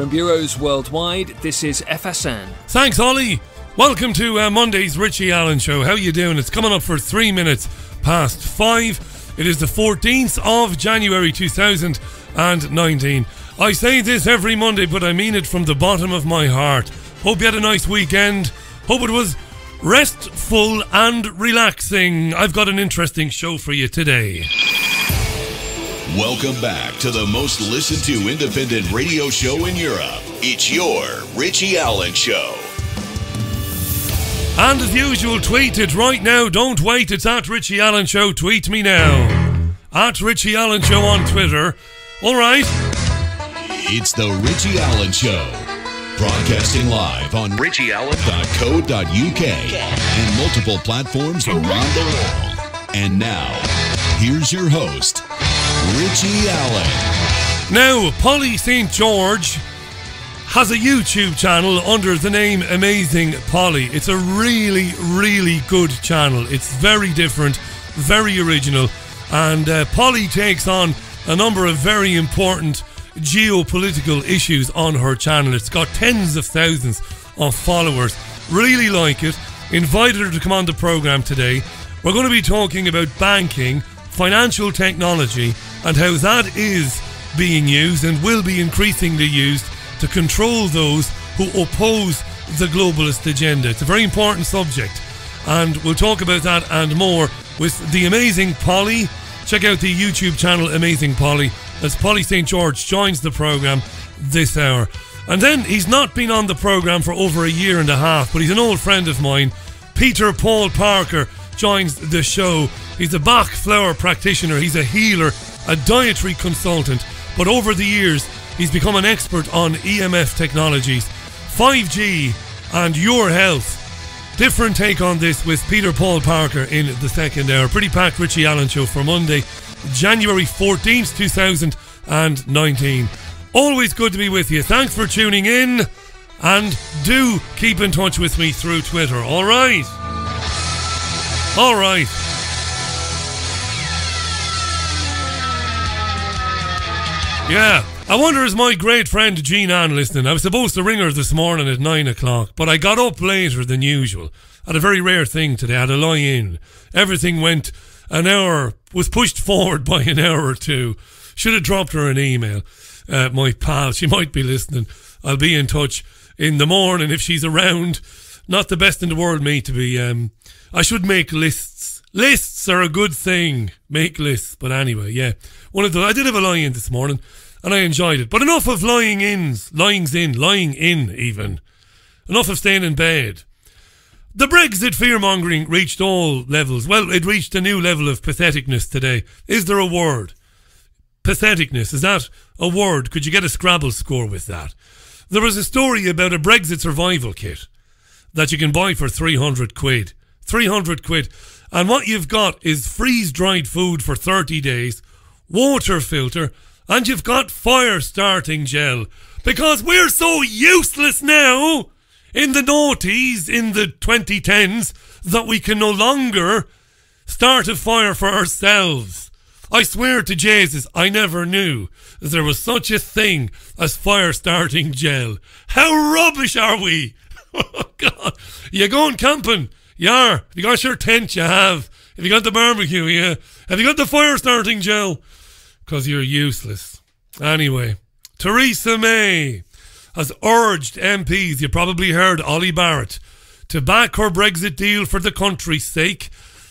From bureaus worldwide, this is FSN. Thanks, Ollie. Welcome to Monday's Richie Allen Show. How you doing? It's coming up for 3 minutes past 5. It is the 14th of January 2019. I say this every Monday, but I mean it from the bottom of my heart. Hope you had a nice weekend. Hope it was restful and relaxing. I've got an interesting show for you today. Welcome back to the most listened to independent radio show in Europe. It's your Richie Allen Show. And as usual, tweet it right now. Don't wait. It's at Richie Allen Show. Tweet me now. At Richie Allen Show on Twitter. All right. It's the Richie Allen Show. Broadcasting live on richieallen.co.uk and multiple platforms around the world. And now, here's your host, Richie Allen. Now, Polly St. George has a YouTube channel under the name Amazing Polly. It's a really, really good channel. It's very different, very original, and Polly takes on a number of very important geopolitical issues on her channel. It's got tens of thousands of followers. Really like it. Invited her to come on the program today. We're going to be talking about banking, financial technology, and how that is being used and will be increasingly used to control those who oppose the globalist agenda. It's a very important subject, and we'll talk about that and more with the amazing Polly. Check out the YouTube channel Amazing Polly as Polly St. George joins the program this hour. And then he's not been on the program for over a year and a half, but he's an old friend of mine. Peter Paul Parker joins the show. He's a Bach flower practitioner. He's a healer, a dietary consultant, but over the years he's become an expert on EMF technologies, 5G and your health. Different take on this with Peter Paul Parker in the second hour. Pretty packed Richie Allen Show for Monday, January 14th, 2019. Always good to be with you. Thanks for tuning in, and do keep in touch with me through Twitter. All right. Yeah, I wonder is my great friend Jean Ann listening. I was supposed to ring her this morning at 9 o'clock, but I got up later than usual. Had a very rare thing today. I had a lie-in. Everything went an hour, was pushed forward by an hour or two. Should have dropped her an email. My pal, she might be listening. I'll be in touch in the morning if she's around. Not the best in the world, me, to be... I should make lists. Lists are a good thing. Make lists. But anyway, yeah. I did have a lie-in this morning, and I enjoyed it. But enough of lying in even. Enough of staying in bed. The Brexit fear-mongering reached all levels. Well, it reached a new level of patheticness today. Is there a word? Patheticness, is that a word? Could you get a Scrabble score with that? There was a story about a Brexit survival kit that you can buy for 300 quid. 300 quid. And what you've got is freeze-dried food for 30 days, water filter, and you've got fire-starting gel. Because we're so useless now in the noughties, in the 2010s, that we can no longer start a fire for ourselves. I swear to Jesus, I never knew that there was such a thing as fire-starting gel. How rubbish are we? Oh, God. You going camping? You are. Have you got your tent? You have. Have you got the barbecue? Yeah. Have you got the fire-starting gel? Because you're useless. Anyway, Theresa May has urged MPs, you probably heard Ollie Barrett, to back her Brexit deal for the country's sake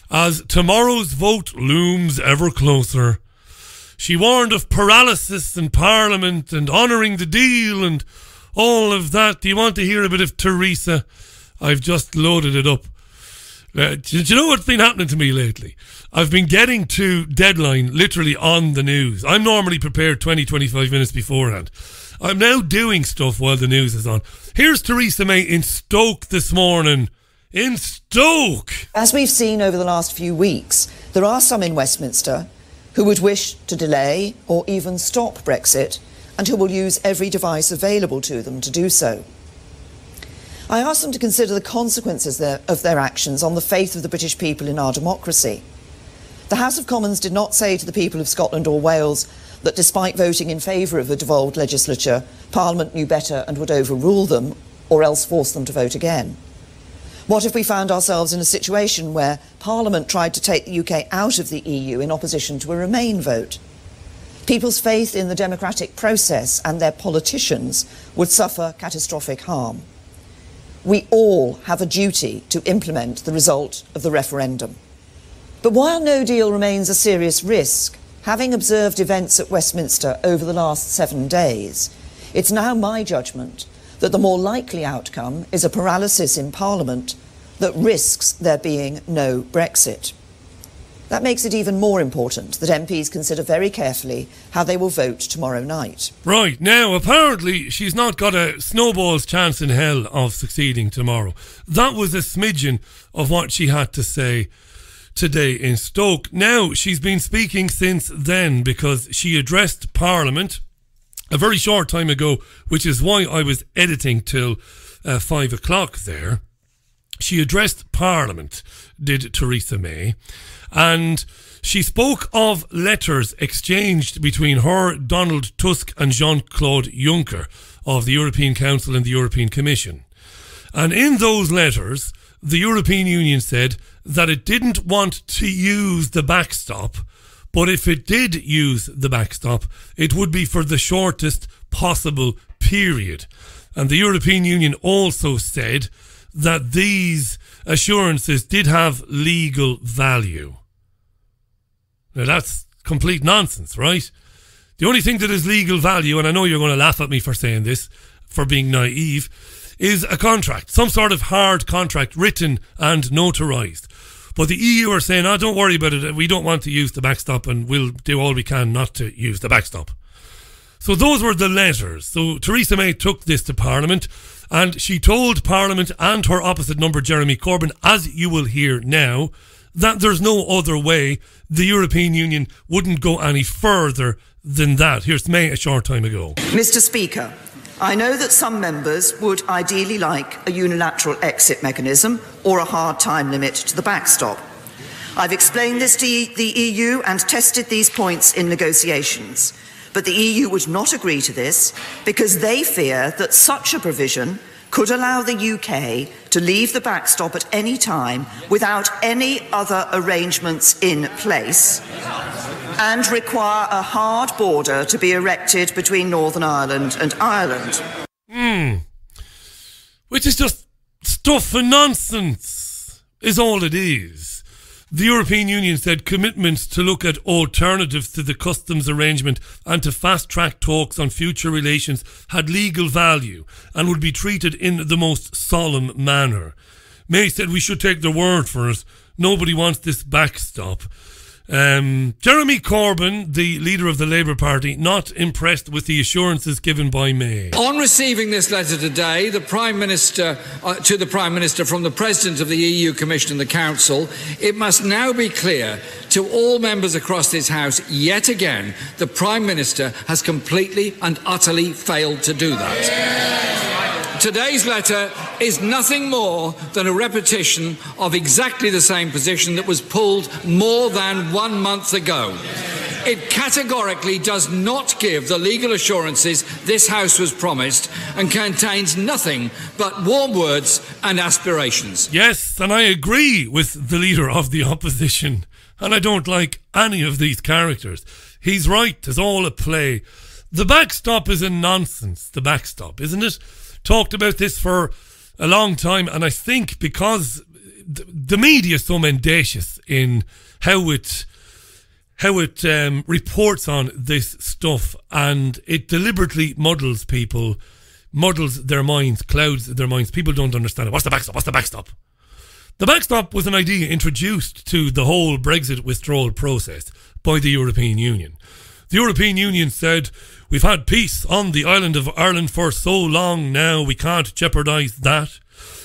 as tomorrow's vote looms ever closer. She warned of paralysis in Parliament and honouring the deal and all of that. Do you want to hear a bit of Theresa? I've just loaded it up. Do you know what's been happening to me lately? I've been getting to deadline literally on the news. I'm normally prepared 20-25 minutes beforehand. I'm now doing stuff while the news is on. Here's Theresa May in Stoke this morning. In Stoke! As we've seen over the last few weeks, there are some in Westminster who would wish to delay or even stop Brexit and who will use every device available to them to do so. I asked them to consider the consequences of their actions on the faith of the British people in our democracy. The House of Commons did not say to the people of Scotland or Wales, that despite voting in favour of the devolved legislature, Parliament knew better and would overrule them, or else force them to vote again? What if we found ourselves in a situation where Parliament tried to take the UK out of the EU in opposition to a Remain vote? People's faith in the democratic process and their politicians would suffer catastrophic harm. We all have a duty to implement the result of the referendum. But while no deal remains a serious risk, having observed events at Westminster over the last 7 days, it's now my judgment that the more likely outcome is a paralysis in Parliament that risks there being no Brexit. That makes it even more important that MPs consider very carefully how they will vote tomorrow night. Right, now apparently she's not got a snowball's chance in hell of succeeding tomorrow. That was a smidgen of what she had to say today in Stoke. Now she's been speaking since then because she addressed Parliament a very short time ago, which is why I was editing till 5 o'clock there. She addressed Parliament, did Theresa May, and she spoke of letters exchanged between her, Donald Tusk and Jean-Claude Juncker of the European Council and the European Commission. And in those letters, the European Union said that it didn't want to use the backstop, but if it did use the backstop, it would be for the shortest possible period. And the European Union also said that these assurances did have legal value. Now that's complete nonsense, right? The only thing that is legal value, and I know you're going to laugh at me for saying this, for being naive, is a contract, some sort of hard contract written and notarized. But the EU are saying, oh, don't worry about it, we don't want to use the backstop and we'll do all we can not to use the backstop. So those were the letters. So Theresa May took this to Parliament and she told Parliament and her opposite number, Jeremy Corbyn, as you will hear now, that there's no other way the European Union wouldn't go any further than that. Here's May a short time ago. Mr. Speaker, I know that some members would ideally like a unilateral exit mechanism or a hard time limit to the backstop. I've explained this to the EU and tested these points in negotiations. But the EU would not agree to this because they fear that such a provision could allow the UK to leave the backstop at any time without any other arrangements in place and require a hard border to be erected between Northern Ireland and Ireland. Which is just stuff and nonsense, is all it is. The European Union said commitments to look at alternatives to the customs arrangement and to fast-track talks on future relations had legal value and would be treated in the most solemn manner. May said we should take their word for it. Nobody wants this backstop. Jeremy Corbyn, the leader of the Labour Party, not impressed with the assurances given by May. On receiving this letter today, the Prime Minister from the President of the EU Commission and the Council, it must now be clear to all members across this House, yet again, the Prime Minister has completely and utterly failed to do that. Today's letter is nothing more than a repetition of exactly the same position that was pulled more than 1 month ago. It categorically does not give the legal assurances this House was promised and contains nothing but warm words and aspirations. Yes, and I agree with the leader of the opposition, and I don't like any of these characters. He's right, it's all a play. The backstop is a nonsense, the backstop, isn't it? Talked about this for a long time, and I think because the media is so mendacious in how it reports on this stuff, and it deliberately muddles people, muddles their minds, clouds their minds. People don't understand it. What's the backstop? What's the backstop? The backstop was an idea introduced to the whole Brexit withdrawal process by the European Union. The European Union said, we've had peace on the island of Ireland for so long now, we can't jeopardise that.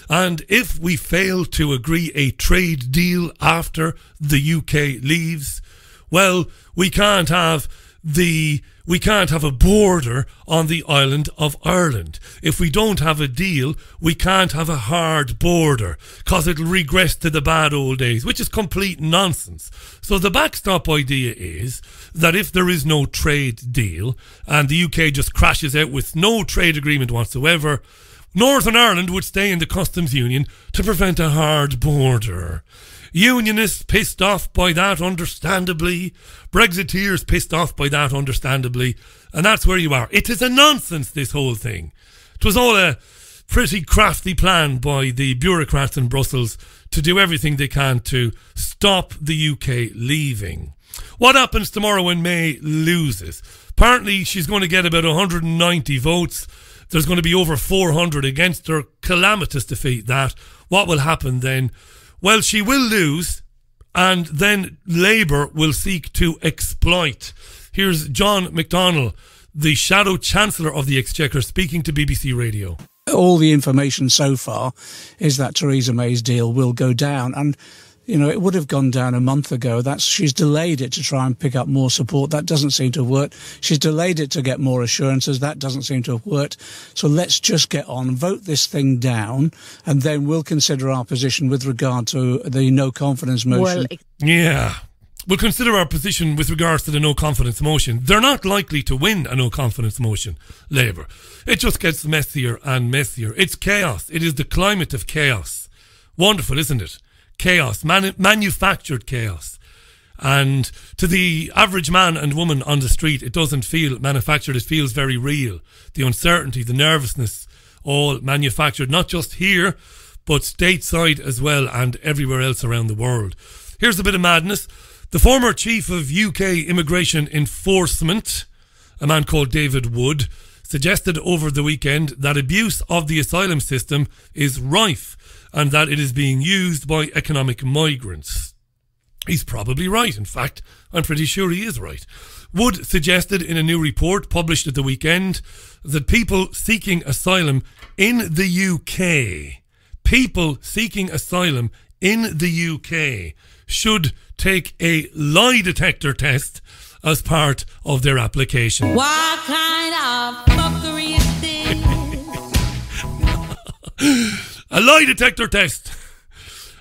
And if we fail to agree a trade deal after the UK leaves, well, we can't have the we can't have a border on the island of Ireland. If we don't have a deal, we can't have a hard border, because it'll regress to the bad old days, which is complete nonsense. So the backstop idea is that if there is no trade deal and the UK just crashes out with no trade agreement whatsoever, Northern Ireland would stay in the customs union to prevent a hard border. Unionists pissed off by that, understandably. Brexiteers pissed off by that, understandably. And that's where you are. It is a nonsense, this whole thing. It was all a pretty crafty plan by the bureaucrats in Brussels to do everything they can to stop the UK leaving. What happens tomorrow when May loses? Apparently she's going to get about 190 votes. There's going to be over 400 against her. Calamitous defeat, that. What will happen then? Well, she will lose, and then Labour will seek to exploit. Here's John McDonnell, the Shadow Chancellor of the Exchequer, speaking to BBC Radio. All the information so far is that Theresa May's deal will go down, and you know, it would have gone down a month ago. She's delayed it to try and pick up more support. That doesn't seem to have worked. She's delayed it to get more assurances. That doesn't seem to have worked. So let's just get on, vote this thing down, and then we'll consider our position with regard to the no confidence motion. Yeah. We'll consider our position with regards to the no confidence motion. They're not likely to win a no confidence motion, Labour. It just gets messier and messier. It's chaos. It is the climate of chaos. Wonderful, isn't it? Chaos, manufactured chaos. And to the average man and woman on the street, it doesn't feel manufactured, it feels very real. The uncertainty, the nervousness, all manufactured, not just here, but stateside as well and everywhere else around the world. Here's a bit of madness. The former chief of UK immigration enforcement, a man called David Wood, suggested over the weekend that abuse of the asylum system is rife and that it is being used by economic migrants. He's probably right. In fact, I'm pretty sure he is right. Wood suggested in a new report published at the weekend that people seeking asylum in the UK should take a lie detector test as part of their application. What kind of fuckery is this? A lie detector test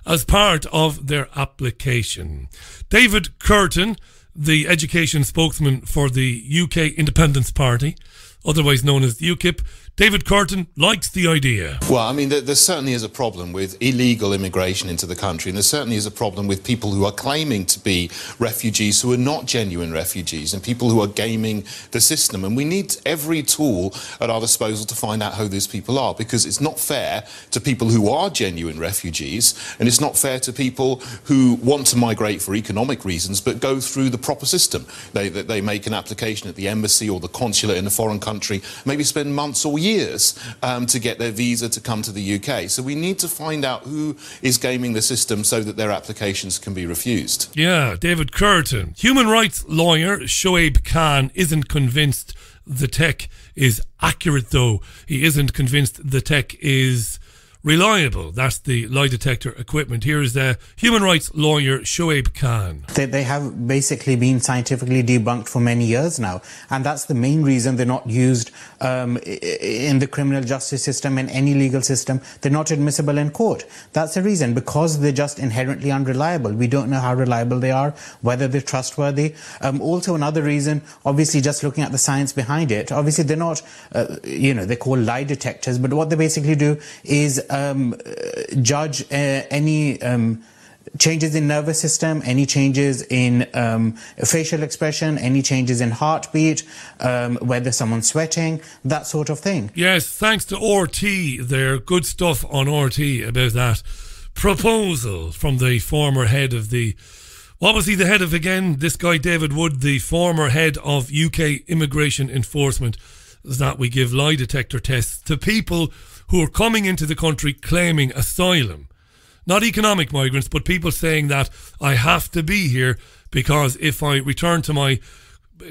as part of their application. David Curtin, the education spokesman for the UK Independence Party, otherwise known as UKIP, David Curtin likes the idea. Well, I mean, there certainly is a problem with illegal immigration into the country, and there certainly is a problem with people who are claiming to be refugees who are not genuine refugees, and people who are gaming the system. And we need every tool at our disposal to find out who these people are, because it's not fair to people who are genuine refugees, and it's not fair to people who want to migrate for economic reasons but go through the proper system. They make an application at the embassy or the consulate in a foreign country, maybe spend months or years to get their visa to come to the UK. So we need to find out who is gaming the system so that their applications can be refused. Yeah, David Curtin. Human rights lawyer Shoaib Khan isn't convinced the tech is accurate, though. He isn't convinced the tech is reliable. That's the lie detector equipment. Here is the human rights lawyer Shoaib Khan. They have basically been scientifically debunked for many years now, and that's the main reason they're not used in the criminal justice system, in any legal system. They're not admissible in court. That's the reason, because they're just inherently unreliable. We don't know how reliable they are, whether they're trustworthy. Also, another reason, obviously, just looking at the science behind it, obviously they're not, they're called lie detectors, but what they basically do is judge any changes in nervous system, any changes in facial expression, any changes in heartbeat, whether someone's sweating, that sort of thing. Yes, thanks to RT there. Good stuff on RT about that proposal from the former head of the... What was he the head of again? This guy David Wood, the former head of UK immigration enforcement, is that we give lie detector tests to people who are coming into the country claiming asylum. Not economic migrants, but people saying that I have to be here because if I return to my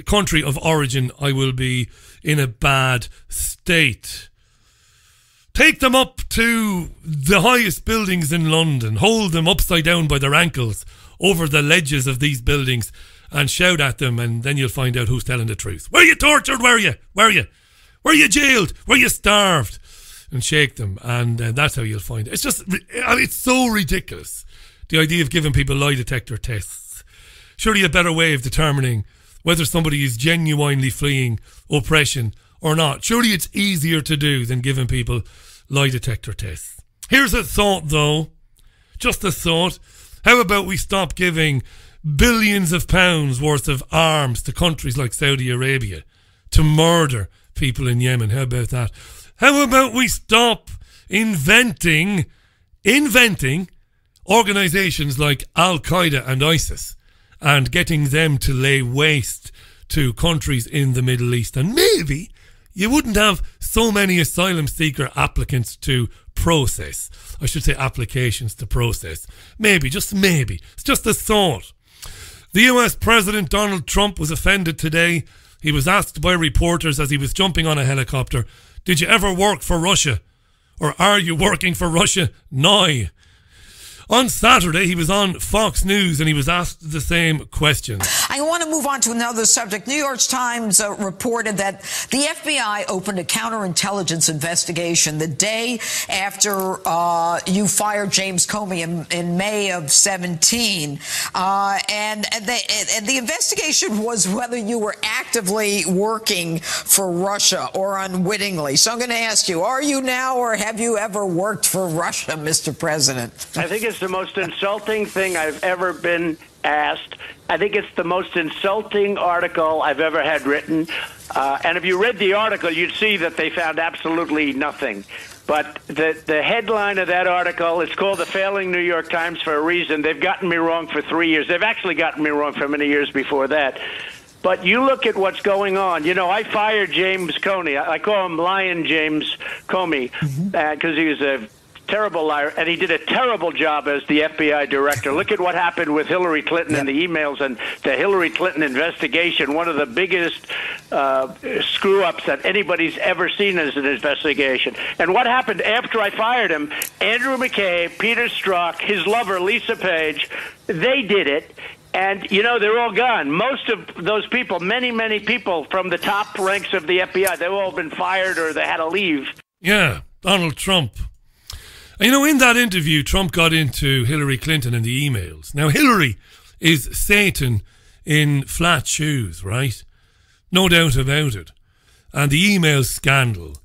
country of origin, I will be in a bad state. Take them up to the highest buildings in London, hold them upside down by their ankles over the ledges of these buildings and shout at them, and then you'll find out who's telling the truth. Were you tortured? Were you? Were you? Were you jailed? Were you starved? And shake them, and that's how you'll find it. It's just, it's so ridiculous, the idea of giving people lie detector tests. Surely a better way of determining whether somebody is genuinely fleeing oppression or not. Surely it's easier to do than giving people lie detector tests. Here's a thought, though. Just a thought. How about we stop giving billions of pounds worth of arms to countries like Saudi Arabia to murder people in Yemen? How about that? How about we stop inventing organisations like Al-Qaeda and ISIS and getting them to lay waste to countries in the Middle East? And maybe you wouldn't have so many asylum seeker applicants to process. I should say applications to process. Maybe, just maybe. It's just a thought. The US President Donald Trump was offended today. He was asked by reporters as he was jumping on a helicopter, did you ever work for Russia? Or are you working for Russia now? On Saturday, he was on Fox News and he was asked the same question. I want to move on to another subject. New York Times reported that the FBI opened a counterintelligence investigation the day after you fired James Comey in May of 17. And the investigation was whether you were actively working for Russia or unwittingly. So I'm going to ask you, are you now or have you ever worked for Russia, Mr. President? I think it's the most insulting thing I've ever been asked. I think it's the most insulting article I've ever had written. And if you read the article, you'd see that they found absolutely nothing. But the headline of that article, it's called The Failing New York Times for a reason. They've gotten me wrong for 3 years. They've actually gotten me wrong for many years before that. But you look at what's going on. You know, I fired James Comey. I call him Lion James Comey because he was a terrible liar, and he did a terrible job as the FBI director. Look at what happened with Hillary Clinton and the emails and the Hillary Clinton investigation, one of the biggest screw-ups that anybody's ever seen as an investigation. And what happened after I fired him, Andrew McCabe, Peter Strzok, his lover, Lisa Page, they did it. And, you know, they're all gone. Most of those people, many, many people from the top ranks of the FBI, they've all been fired or they had to leave. Yeah, Donald Trump. And, you know, in that interview, Trump got into Hillary Clinton and the emails. Now, Hillary is Satan in flat shoes, right? No doubt about it. And the email scandal.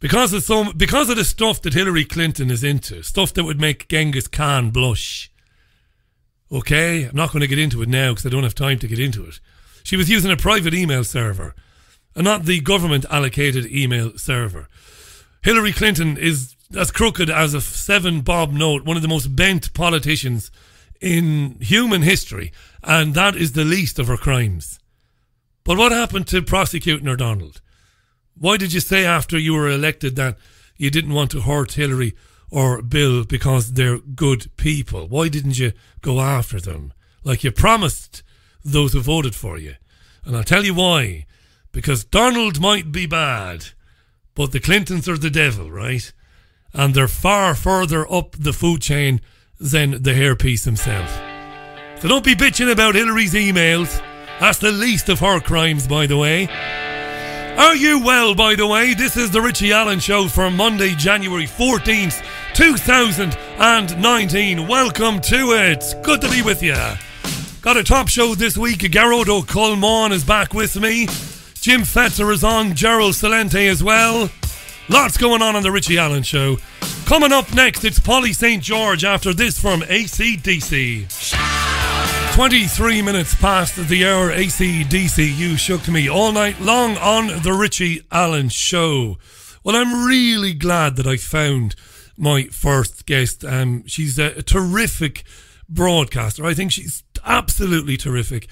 Because of the stuff that Hillary Clinton is into, stuff that would make Genghis Khan blush. Okay, I'm not going to get into it now because I don't have time to get into it. She was using a private email server and not the government allocated email server. Hillary Clinton is as crooked as a 7-bob note, one of the most bent politicians in human history, and that is the least of her crimes. But what happened to prosecuting her, Donald? Why did you say after you were elected that you didn't want to hurt Hillary or Bill because they're good people? Why didn't you go after them like you promised those who voted for you? And I'll tell you why. Because Donald might be bad, but the Clintons are the devil, right? And they're far further up the food chain than the hairpiece himself. So don't be bitching about Hillary's emails. That's the least of her crimes, by the way. Are you well, by the way? This is the Richie Allen Show for Monday, January 14th, 2019. Welcome to it. Good to be with you. Got a top show this week. Garrod O'Colmon is back with me. Jim Fetzer is on. Gerald Salente as well. Lots going on the Richie Allen Show. Coming up next, it's Polly St. George after this from AC/DC. 23 minutes past the hour, AC/DC, You Shook Me, all night long on the Richie Allen Show. Well, I'm really glad that I found my first guest. She's a terrific broadcaster. I think she's absolutely terrific.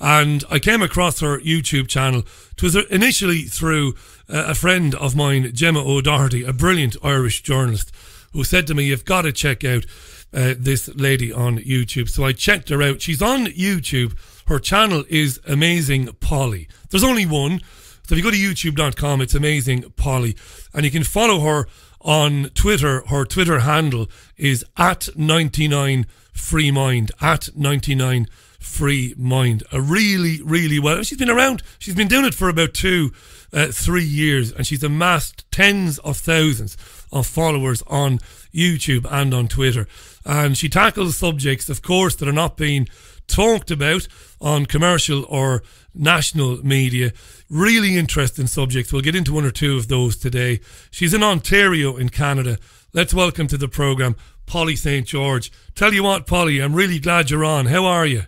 And I came across her YouTube channel. It was initially through a friend of mine, Gemma O'Doherty, a brilliant Irish journalist, who said to me, you've got to check out this lady on YouTube. So I checked her out. She's on YouTube. Her channel is Amazing Polly. There's only one. So if you go to youtube.com, it's Amazing Polly. And you can follow her on Twitter. Her Twitter handle is @99freemind, @99freemind. free mind. A really, really well. She's been around. She's been doing it for about 3 years, and she's amassed tens of thousands of followers on YouTube and on Twitter. And she tackles subjects, of course, that are not being talked about on commercial or national media. Really interesting subjects. We'll get into one or two of those today. She's in Ontario in Canada. Let's welcome to the programme Polly St. George. Tell you what, Polly, I'm really glad you're on. How are you?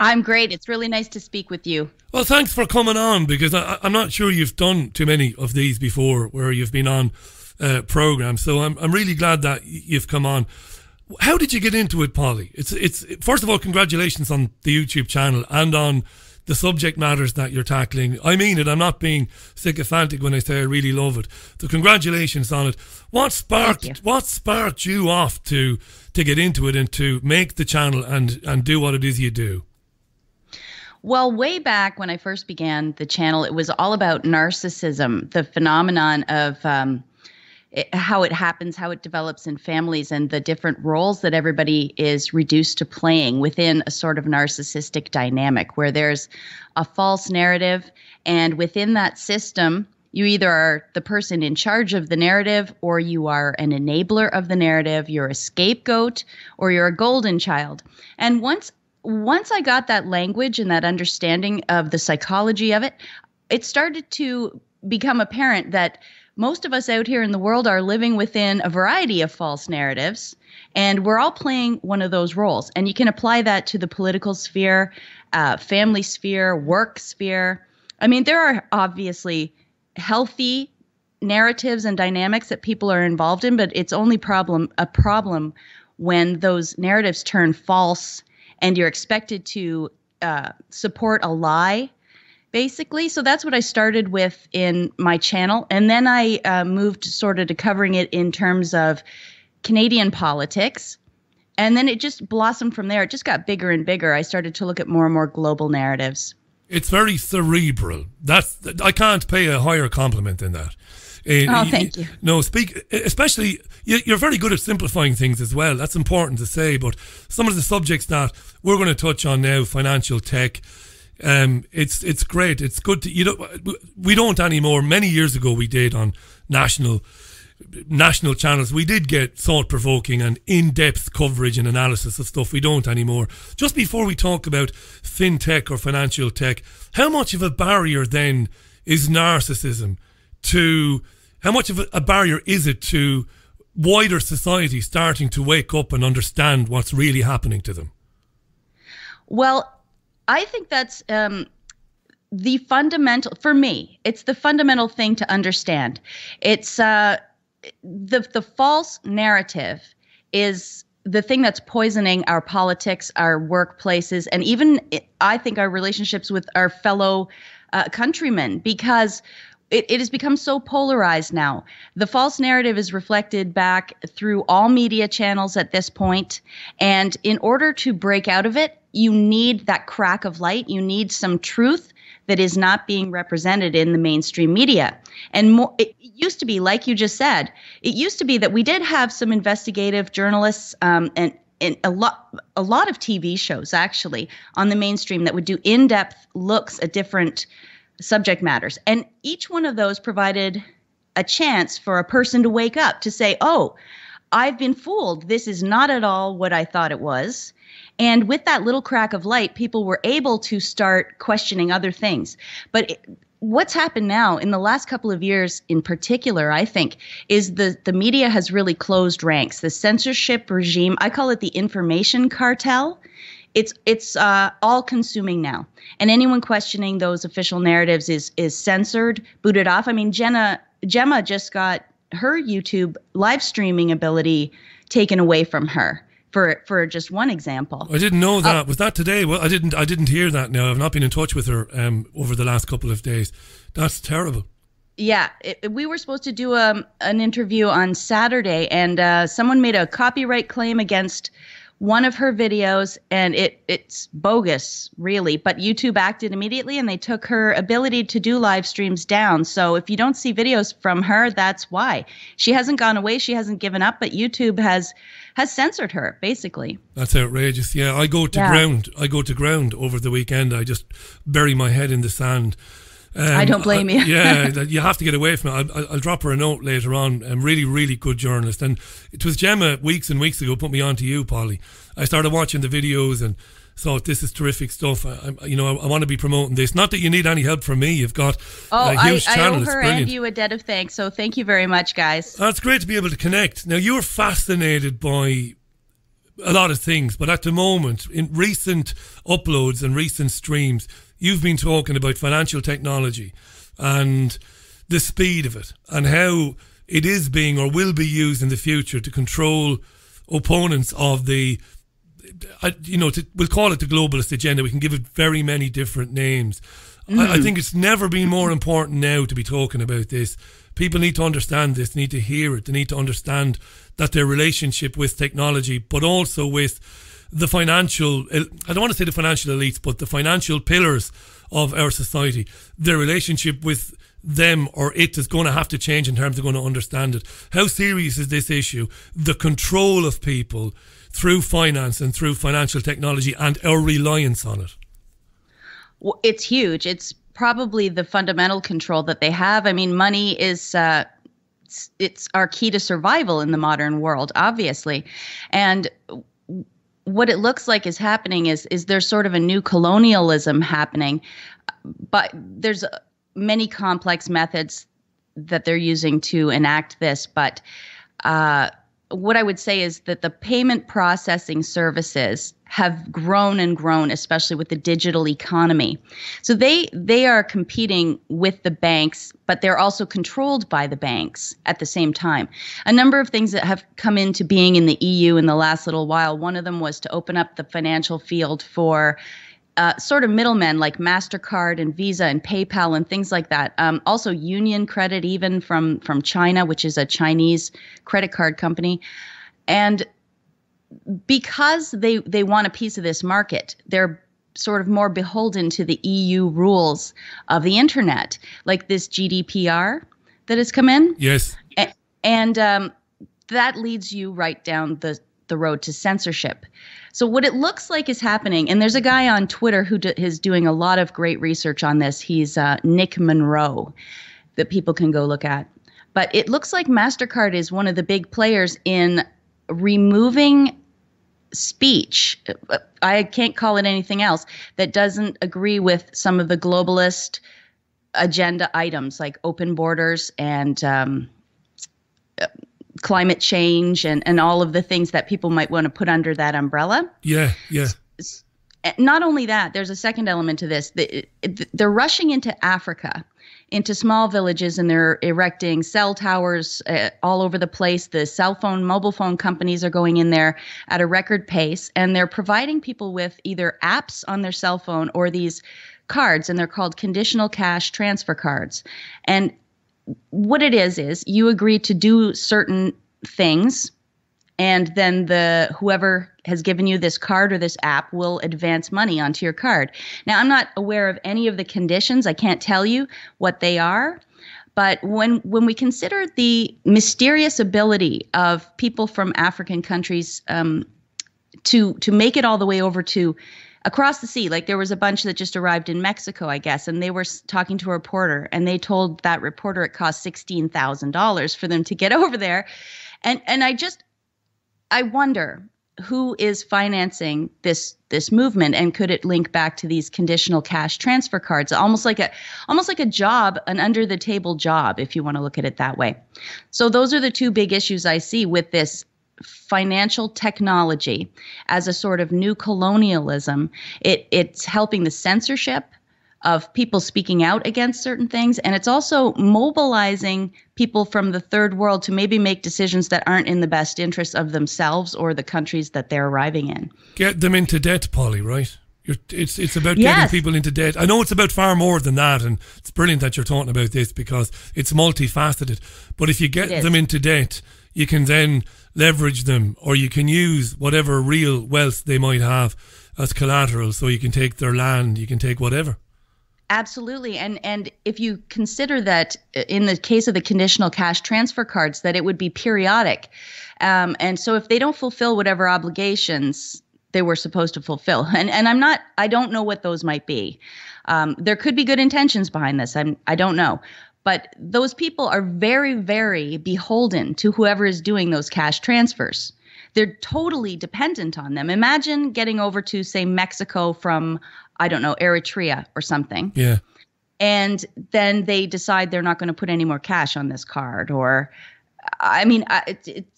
I'm great. It's really nice to speak with you. Well, thanks for coming on, because I'm not sure you've done too many of these before where you've been on programmes. So I'm really glad that you've come on. How did you get into it, Polly? It's first of all, congratulations on the YouTube channel and on the subject matters that you're tackling. I mean it. I'm not being sycophantic when I say I really love it. So congratulations on it. What sparked you off to get into it and to make the channel and do what it is you do? Well, way back when I first began the channel, it was all about narcissism, the phenomenon of how it happens, how it develops in families, and the different roles that everybody is reduced to playing within a sort of narcissistic dynamic where there's a false narrative, and within that system, you either are the person in charge of the narrative, or you are an enabler of the narrative, you're a scapegoat, or you're a golden child. And once I got that language and that understanding of the psychology of it, it started to become apparent that most of us out here in the world are living within a variety of false narratives, and we're all playing one of those roles. And you can apply that to the political sphere, family sphere, work sphere. I mean, there are obviously healthy narratives and dynamics that people are involved in, but it's only a problem when those narratives turn false and you're expected to support a lie, basically. So that's what I started with in my channel. And then I moved sort of to covering it in terms of Canadian politics. And then it just blossomed from there. It just got bigger and bigger. I started to look at more and more global narratives. It's very cerebral. I can't pay a higher compliment than that. Thank you. No, especially, you're very good at simplifying things as well. That's important to say. But some of the subjects that we're going to touch on now, financial tech, it's great. It's good to, we don't anymore. Many years ago we did on national channels. We did get thought-provoking and in-depth coverage and analysis of stuff. We don't anymore. Just before we talk about fintech or financial tech, how much of a barrier then is narcissism to, how much of a barrier is it to wider society starting to wake up and understand what's really happening to them? Well, I think that's the fundamental, for me, it's the fundamental thing to understand. It's the false narrative is the thing that's poisoning our politics, our workplaces, and even, I think, our relationships with our fellow countrymen, because it has become so polarized now. The false narrative is reflected back through all media channels at this point, and in order to break out of it, you need that crack of light. You need some truth that is not being represented in the mainstream media. And it used to be, like you just said, it used to be that we did have some investigative journalists and a lot of TV shows actually on the mainstream that would do in-depth looks at different subject matters. And each one of those provided a chance for a person to wake up, to say, oh, I've been fooled. This is not at all what I thought it was. And with that little crack of light, people were able to start questioning other things. But what's happened now in the last couple of years in particular, I think, is the media has really closed ranks. The censorship regime, I call it the information cartel. It's all consuming now. And anyone questioning those official narratives is censored, booted off. I mean, Gemma just got her YouTube live streaming ability taken away from her. For just one example. I didn't know that. Was that today? Well, I didn't hear that now. I've not been in touch with her over the last couple of days. That's terrible. Yeah, we were supposed to do an interview on Saturday, and someone made a copyright claim against one of her videos, and it's bogus, really. But YouTube acted immediately, and they took her ability to do live streams down. So if you don't see videos from her, that's why. She hasn't gone away. She hasn't given up, but YouTube has censored her, basically. That's outrageous. Yeah, I go to ground over the weekend. I just bury my head in the sand. I don't blame you. Yeah, you have to get away from it. I'll drop her a note later on. Really, really good journalist. And it was Gemma weeks and weeks ago put me on to you, Polly. I started watching the videos and thought, this is terrific stuff. I want to be promoting this. Not that you need any help from me. You've got a huge channel. I owe her and you a debt of thanks. So thank you very much, guys. It's great to be able to connect. Now, you're fascinated by a lot of things, but at the moment, in recent uploads and recent streams, you've been talking about financial technology and the speed of it and how it is being or will be used in the future to control opponents of the, we'll call it the globalist agenda. We can give it very many different names. I think it's never been more important now to be talking about this. People need to understand this, need to hear it. They need to understand that their relationship with technology, but also with the financial, I don't want to say the financial elites, but the financial pillars of our society, their relationship with them or it is going to have to change in terms of going to understand it. How serious is this issue? The control of people through finance and through financial technology and our reliance on it. Well, it's huge. It's probably the fundamental control that they have. I mean, money is it's our key to survival in the modern world, obviously. And what it looks like is happening is there's sort of a new colonialism happening, but there's many complex methods that they're using to enact this. But what I would say is that the payment processing services have grown and grown, especially with the digital economy. So they are competing with the banks, but they're also controlled by the banks at the same time. A number of things that have come into being in the EU in the last little while, one of them was to open up the financial field for sort of middlemen like MasterCard and Visa and PayPal and things like that. Also Union Credit, even from China, which is a Chinese credit card company. And because they want a piece of this market, they're sort of more beholden to the EU rules of the internet, like this GDPR that has come in. Yes. And that leads you right down the road to censorship. So what it looks like is happening, and there's a guy on Twitter who is doing a lot of great research on this. He's Nick Monroe, that people can go look at. But it looks like MasterCard is one of the big players in removing speech, I can't call it anything else, that doesn't agree with some of the globalist agenda items like open borders and climate change and all of the things that people might want to put under that umbrella. Yeah. Not only that, there's a second element to this. They're rushing into Africa, into small villages, and they're erecting cell towers all over the place. The mobile phone companies are going in there at a record pace, and they're providing people with either apps on their cell phone or these cards, and they're called conditional cash transfer cards. And what it is you agree to do certain things, and then whoever has given you this card or this app will advance money onto your card. Now, I'm not aware of any of the conditions. I can't tell you what they are. But when we consider the mysterious ability of people from African countries to make it all the way over to across the sea, like there was a bunch that just arrived in Mexico, I guess, and they were talking to a reporter, and they told that reporter it cost $16,000 for them to get over there. And I wonder who is financing this movement, and could it link back to these conditional cash transfer cards, almost like a job, an under the table job, if you want to look at it that way. So those are the two big issues I see with this financial technology as a sort of new colonialism. It's helping the censorship of people speaking out against certain things, and it's also mobilizing people from the third world to maybe make decisions that aren't in the best interest of themselves or the countries that they're arriving in. Get them into debt, Polly, right? It's about getting people into debt. I know it's about far more than that, and it's brilliant that you're talking about this because it's multifaceted. But if you get them into debt, you can then leverage them, or you can use whatever real wealth they might have as collateral. So you can take their land, you can take whatever. Absolutely. And if you consider that in the case of the conditional cash transfer cards, that it would be periodic. And so if they don't fulfill whatever obligations they were supposed to fulfill, and I don't know what those might be. There could be good intentions behind this. I don't know. But those people are very, very beholden to whoever is doing those cash transfers. They're totally dependent on them. Imagine getting over to, say, Mexico from, I don't know, Eritrea or something. Yeah. And then they decide they're not going to put any more cash on this card. Or, I mean,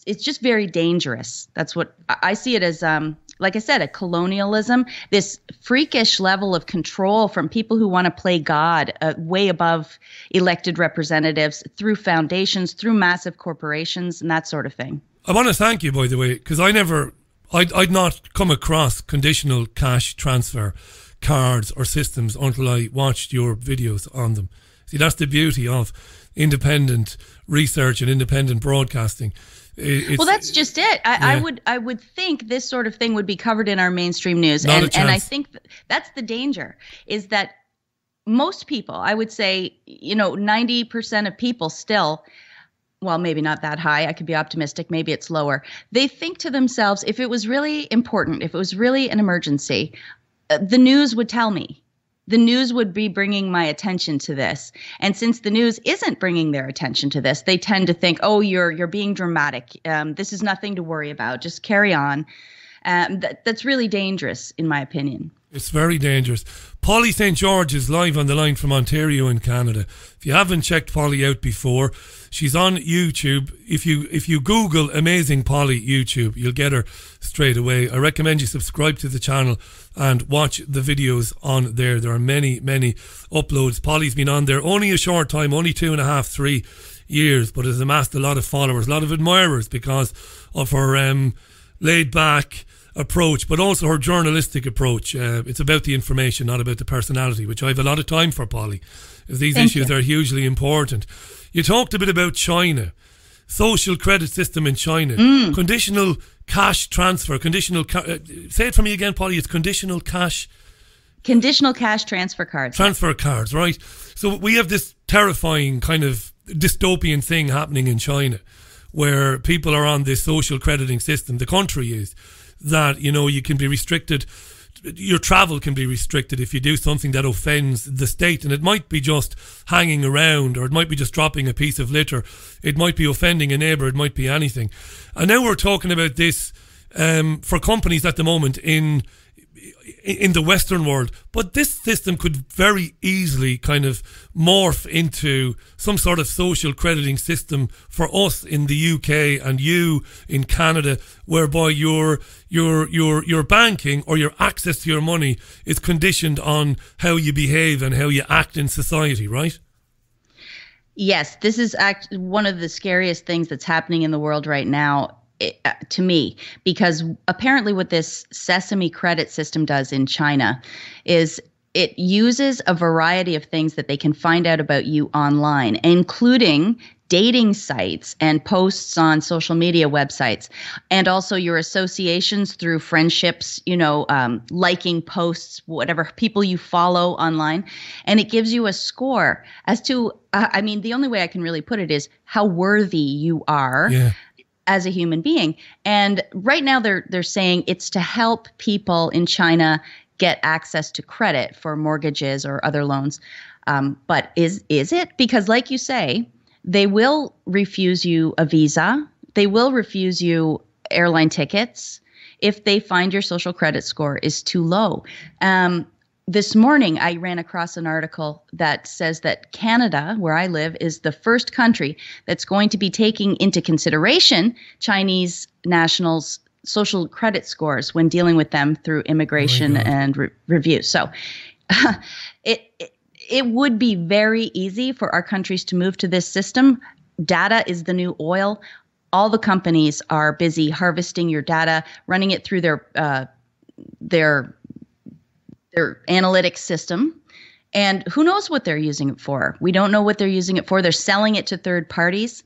it's just very dangerous. That's what I see it as. Like I said, a colonialism, this freakish level of control from people who want to play God way above elected representatives through foundations, through massive corporations and that sort of thing. I want to thank you, by the way, because I'd not come across conditional cash transfer cards or systems until I watched your videos on them. See, that's the beauty of independent research and independent broadcasting. Well, that's just it. I would think this sort of thing would be covered in our mainstream news. And I think that's the danger, is that most people, I would say, 90% of people still, well, maybe not that high. I could be optimistic. Maybe it's lower. They think to themselves, if it was really important, if it was really an emergency, the news would tell me. The news would be bringing my attention to this. And since the news isn't bringing their attention to this, they tend to think, oh, you're being dramatic. This is nothing to worry about. Just carry on. That's really dangerous, in my opinion. It's very dangerous. Polly St. George is live on the line from Ontario in Canada. If you haven't checked Polly out before, she's on YouTube. If you Google Amazing Polly YouTube, you'll get her straight away. I recommend you subscribe to the channel and watch the videos on there. There are many, many uploads. Polly's been on there only a short time, only 2.5, 3 years, but has amassed a lot of followers, a lot of admirers because of her laid back approach, but also her journalistic approach. It's about the information, not about the personality, which I have a lot of time for, Polly, as these issues are hugely important. You talked a bit about China, social credit system in China, conditional cash transfer, say it for me again, Polly, it's conditional cash transfer cards. Transfer cards, right. So we have this terrifying kind of dystopian thing happening in China where people are on this social crediting system. The country is that, you can be restricted, your travel can be restricted if you do something that offends the state. And it might be just hanging around, or it might be just dropping a piece of litter. It might be offending a neighbour. It might be anything. And now we're talking about this for companies at the moment in the Western world. But this system could very easily kind of morph into some sort of social crediting system for us in the UK and you in Canada, whereby your banking or your access to your money is conditioned on how you behave and how you act in society, right? Yes, this is one of the scariest things that's happening in the world right now. To me, because apparently what this sesame credit system does in China is it uses a variety of things that they can find out about you online, including dating sites and posts on social media websites, and also your associations through friendships, liking posts, whatever people you follow online. And it gives you a score as to, the only way I can really put it is how worthy you are. Yeah. As a human being. And right now they're saying it's to help people in China get access to credit for mortgages or other loans. But is it? Because like you say, they will refuse you a visa. They will refuse you airline tickets if they find your social credit score is too low. This morning, I ran across an article that says that Canada, where I live, is the first country that's going to be taking into consideration Chinese nationals' social credit scores when dealing with them through immigration and review. So it would be very easy for our countries to move to this system. Data is the new oil. All the companies are busy harvesting your data, running it through their analytics system, and who knows what they're using it for. We don't know what they're using it for. They're selling it to third parties,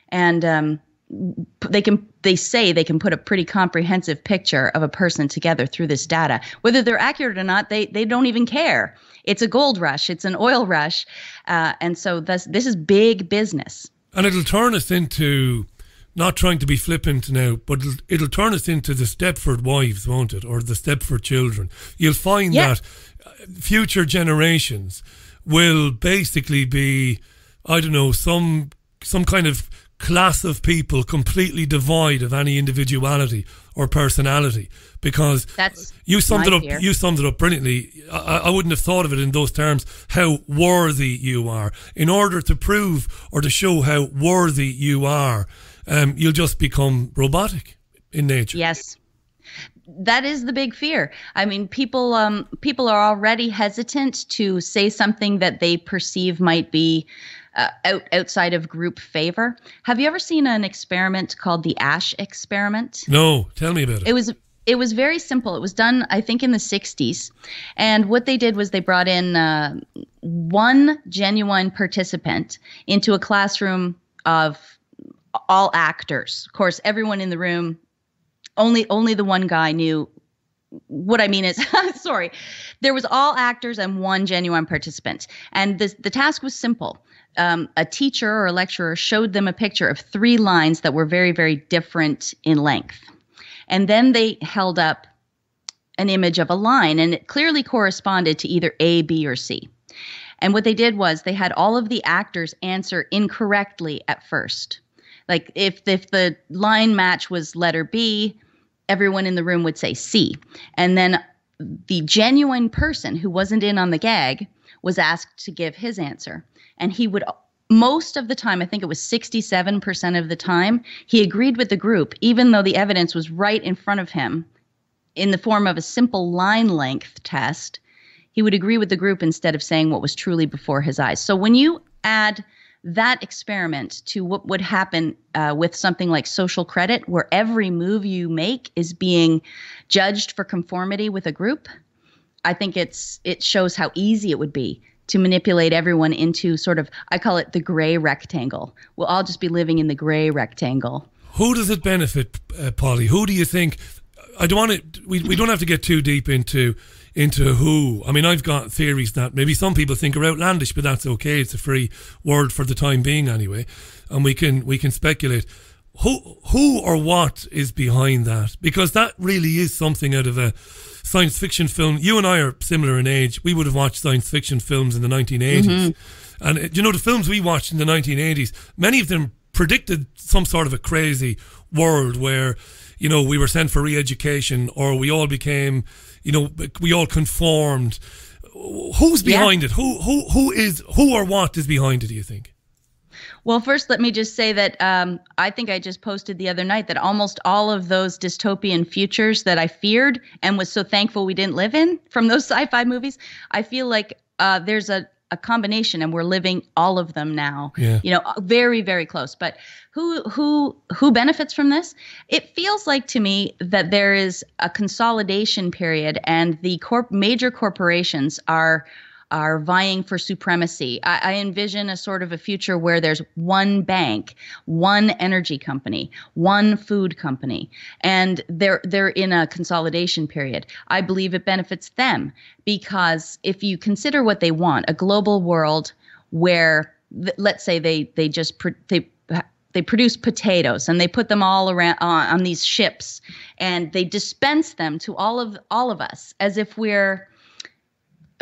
and they say they can put a pretty comprehensive picture of a person together through this data. Whether they're accurate or not, they don't even care. It's a gold rush. It's an oil rush. And so this is big business. And it'll turn us into, not trying to be flippant now, but it'll turn us into the Stepford wives, won't it? Or the Stepford children. You'll find that future generations will basically be, I don't know, some kind of class of people completely devoid of any individuality or personality, because you summed it up brilliantly. I wouldn't have thought of it in those terms, how worthy you are. In order to prove or to show how worthy you are, you'll just become robotic in nature. Yes. That is the big fear. I mean, people are already hesitant to say something that they perceive might be outside of group favor. Have you ever seen an experiment called the Ash experiment? No, tell me about it. It was very simple. It was done, I think, in the 60s. And what they did was they brought in one genuine participant into a classroom of all actors. Of course, everyone in the room, only the one guy knew. What I mean is, sorry, there was all actors and one genuine participant. And the task was simple. A teacher or a lecturer showed them a picture of 3 lines that were very, very different in length. And then they held up an image of a line, and it clearly corresponded to either A, B, or C. And what they did was they had all of the actors answer incorrectly at first. Like if the line match was letter B, everyone in the room would say C. And then the genuine person who wasn't in on the gag was asked to give his answer. And he would, most of the time, I think it was 67% of the time, he agreed with the group, even though the evidence was right in front of him in the form of a simple line length test. He would agree with the group instead of saying what was truly before his eyes. So when you add that experiment to what would happen with something like social credit, where every move you make is being judged for conformity with a group, I think it shows how easy it would be to manipulate everyone into sort of, I call it the gray rectangle. We'll all just be living in the gray rectangle. Who does it benefit, Polly? Who do you think? I don't want to. We don't have to get too deep into who. I mean, I've got theories that maybe some people think are outlandish, but that's okay. It's a free word for the time being, anyway, and we can speculate. Who or what is behind that? Because that really is something out of a science fiction film. You and I are similar in age. We would have watched science fiction films in the 1980s. Mm-hmm. And the films we watched in the 1980s, many of them predicted some sort of a crazy world where, we were sent for re-education, or we all became, we all conformed. Who's behind it? Who or what is behind it, do you think? Well, first, let me just say that I think I just posted the other night that almost all of those dystopian futures that I feared and was so thankful we didn't live in from those sci-fi movies, I feel like there's a combination, and we're living all of them now. Yeah. Very, very close. But who benefits from this? It feels like to me that there is a consolidation period, and the major corporations are vying for supremacy. I envision a sort of a future where there's one bank, one energy company, one food company, and they're in a consolidation period. I believe it benefits them because if you consider what they want, a global world where, let's say they produce potatoes and they put them all around on these ships, and they dispense them to all of us as if we're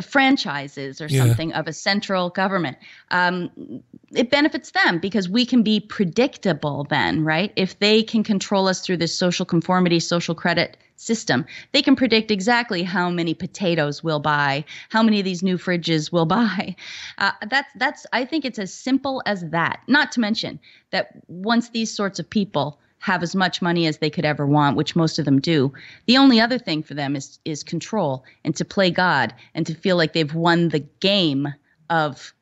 franchises or something of a central government. It benefits them because we can be predictable then, right? If they can control us through this social conformity, social credit system, they can predict exactly how many potatoes we'll buy, how many of these new fridges we'll buy. I think it's as simple as that. Not to mention that once these sorts of people have as much money as they could ever want, which most of them do, the only other thing for them is control and to play God and to feel like they've won the game of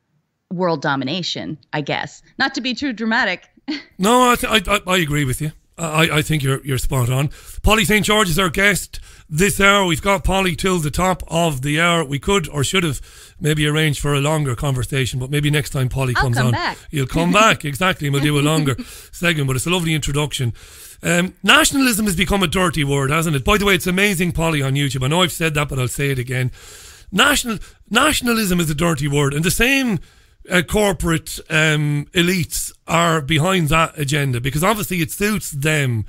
world domination, I guess. Not to be too dramatic. No, I agree with you. I think you're spot on. Polly St. George is our guest this hour. We've got Polly till the top of the hour. We could or should have maybe arranged for a longer conversation, but maybe next time Polly comes on, you'll come back. Exactly, and we'll do a longer segment, but it's a lovely introduction. Nationalism has become a dirty word, hasn't it? By the way, it's amazing, Polly, on YouTube. I know I've said that, but I'll say it again. Nationalism is a dirty word, and the same corporate elites are behind that agenda, because obviously it suits them.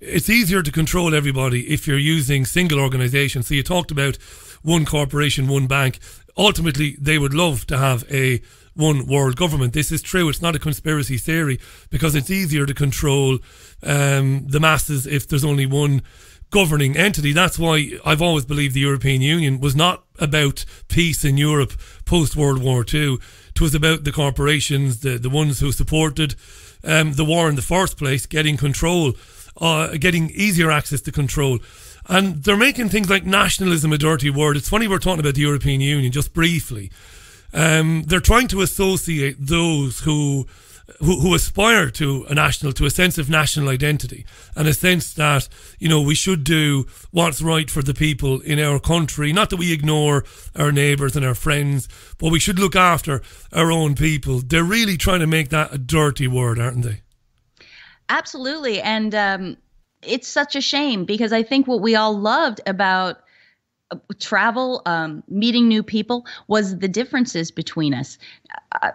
It's easier to control everybody if you're using single organisations. So you talked about one corporation, one bank. Ultimately, they would love to have a one world government. This is true. It's not a conspiracy theory, because it's easier to control the masses if there's only one governing entity. That's why I've always believed the European Union was not about peace in Europe post-World War II. It was about the corporations, the ones who supported the war in the first place, getting control, getting easier access to control. And they're making things like nationalism a dirty word. It's funny we're talking about the European Union just briefly. They're trying to associate those who aspire to a sense of national identity, and a sense that, you know, we should do what's right for the people in our country. Not that we ignore our neighbours and our friends, but we should look after our own people. They're really trying to make that a dirty word, aren't they? Absolutely. And it's such a shame, because I think what we all loved about travel, meeting new people, was the differences between us.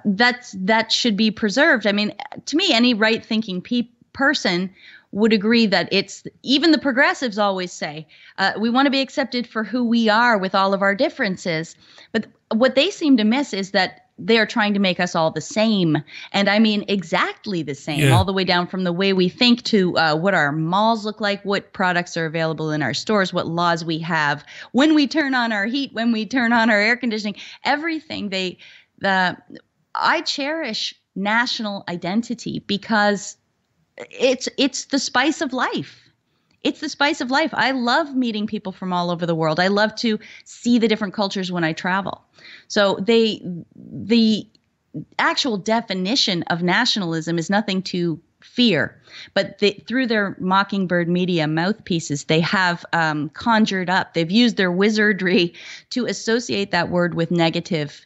That should be preserved. I mean, to me, any right-thinking person would agree that it's, even the progressives always say, we want to be accepted for who we are with all of our differences. But what they seem to miss is that they are trying to make us all the same. And I mean exactly the same, all the way down from the way we think to what our malls look like, what products are available in our stores, what laws we have, when we turn on our heat, when we turn on our air conditioning, everything. I cherish national identity because it's the spice of life. It's the spice of life. I love meeting people from all over the world. I love to see the different cultures when I travel. So the actual definition of nationalism is nothing to fear, but through their Mockingbird Media mouthpieces, they have conjured up, they've used their wizardry to associate that word with negative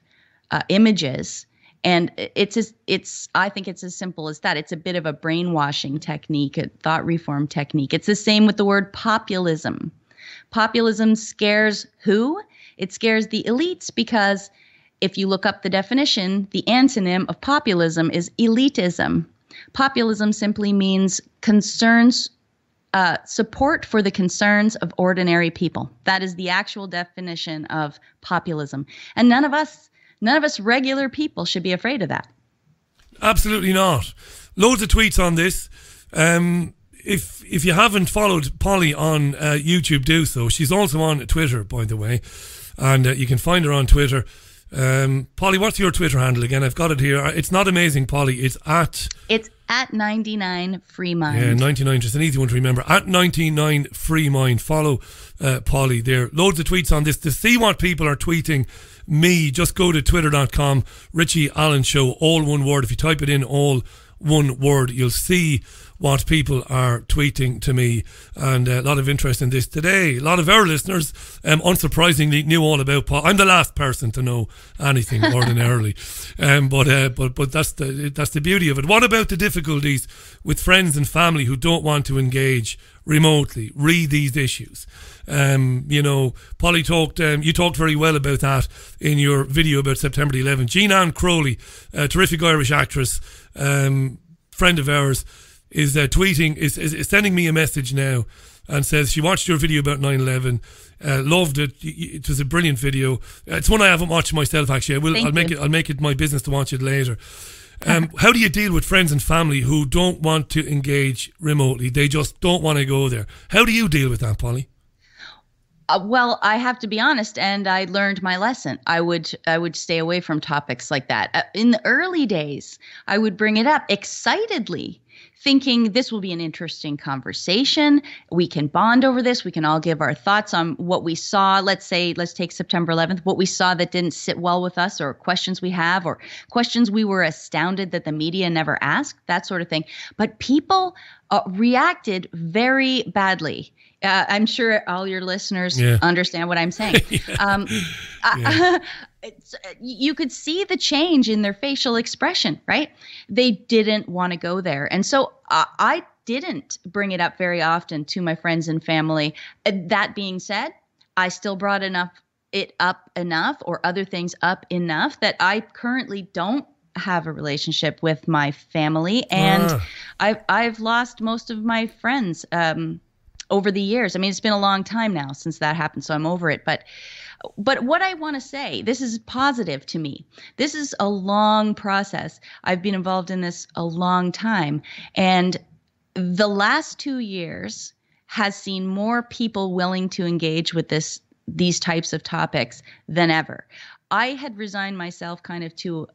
images. And I think it's as simple as that. It's a bit of a brainwashing technique, a thought reform technique. It's the same with the word populism. Populism scares who? It scares the elites, because if you look up the definition, the antonym of populism is elitism. Populism simply means concerns, support for the concerns of ordinary people. That is the actual definition of populism. And none of us regular people should be afraid of that. Absolutely not. Loads of tweets on this. If you haven't followed Polly on YouTube, do so. She's also on Twitter, by the way, and you can find her on Twitter. Polly, what's your Twitter handle again? I've got it here. It's not amazing, Polly. It's at 99 Free Mind. Yeah, 99, just an easy one to remember. At 99 Free Mind. Follow Polly there. Loads of tweets on this. To see what people are tweeting me, just go to twitter.com, Richie Allen Show, all one word. If you type it in, all one word, you'll see what people are tweeting to me, and a lot of interest in this today. A lot of our listeners, unsurprisingly, knew all about Paul. I'm the last person to know anything ordinarily, but that's the beauty of it. What about the difficulties with friends and family who don't want to engage remotely, read these issues? Polly talked, you talked very well about that in your video about September the 11th. Jean Ann Crowley, a terrific Irish actress, friend of ours, is tweeting, is sending me a message now, and says she watched your video about 9/11, loved it. It was a brilliant video. It's one I haven't watched myself, actually. I'll make it my business to watch it later. How do you deal with friends and family who don't want to engage remotely? They just don't want to go there. How do you deal with that, Polly? Well, I have to be honest, and I learned my lesson. I would stay away from topics like that. In the early days, I would bring it up excitedly, thinking this will be an interesting conversation. We can bond over this. We can all give our thoughts on what we saw. Let's take September 11th, what we saw that didn't sit well with us, or questions we have, or questions we were astounded that the media never asked, that sort of thing. But people reacted very badly. I'm sure all your listeners understand what I'm saying. You could see the change in their facial expression, right? They didn't want to go there. And so I didn't bring it up very often to my friends and family. That being said, I still brought it up enough, or other things up enough, that I currently don't have a relationship with my family. And I've lost most of my friends over the years. I mean, it's been a long time now since that happened, so I'm over it. But what I want to say, this is positive to me. This is a long process. I've been involved in this a long time. And the last 2 years has seen more people willing to engage with these types of topics than ever. I had resigned myself kind of to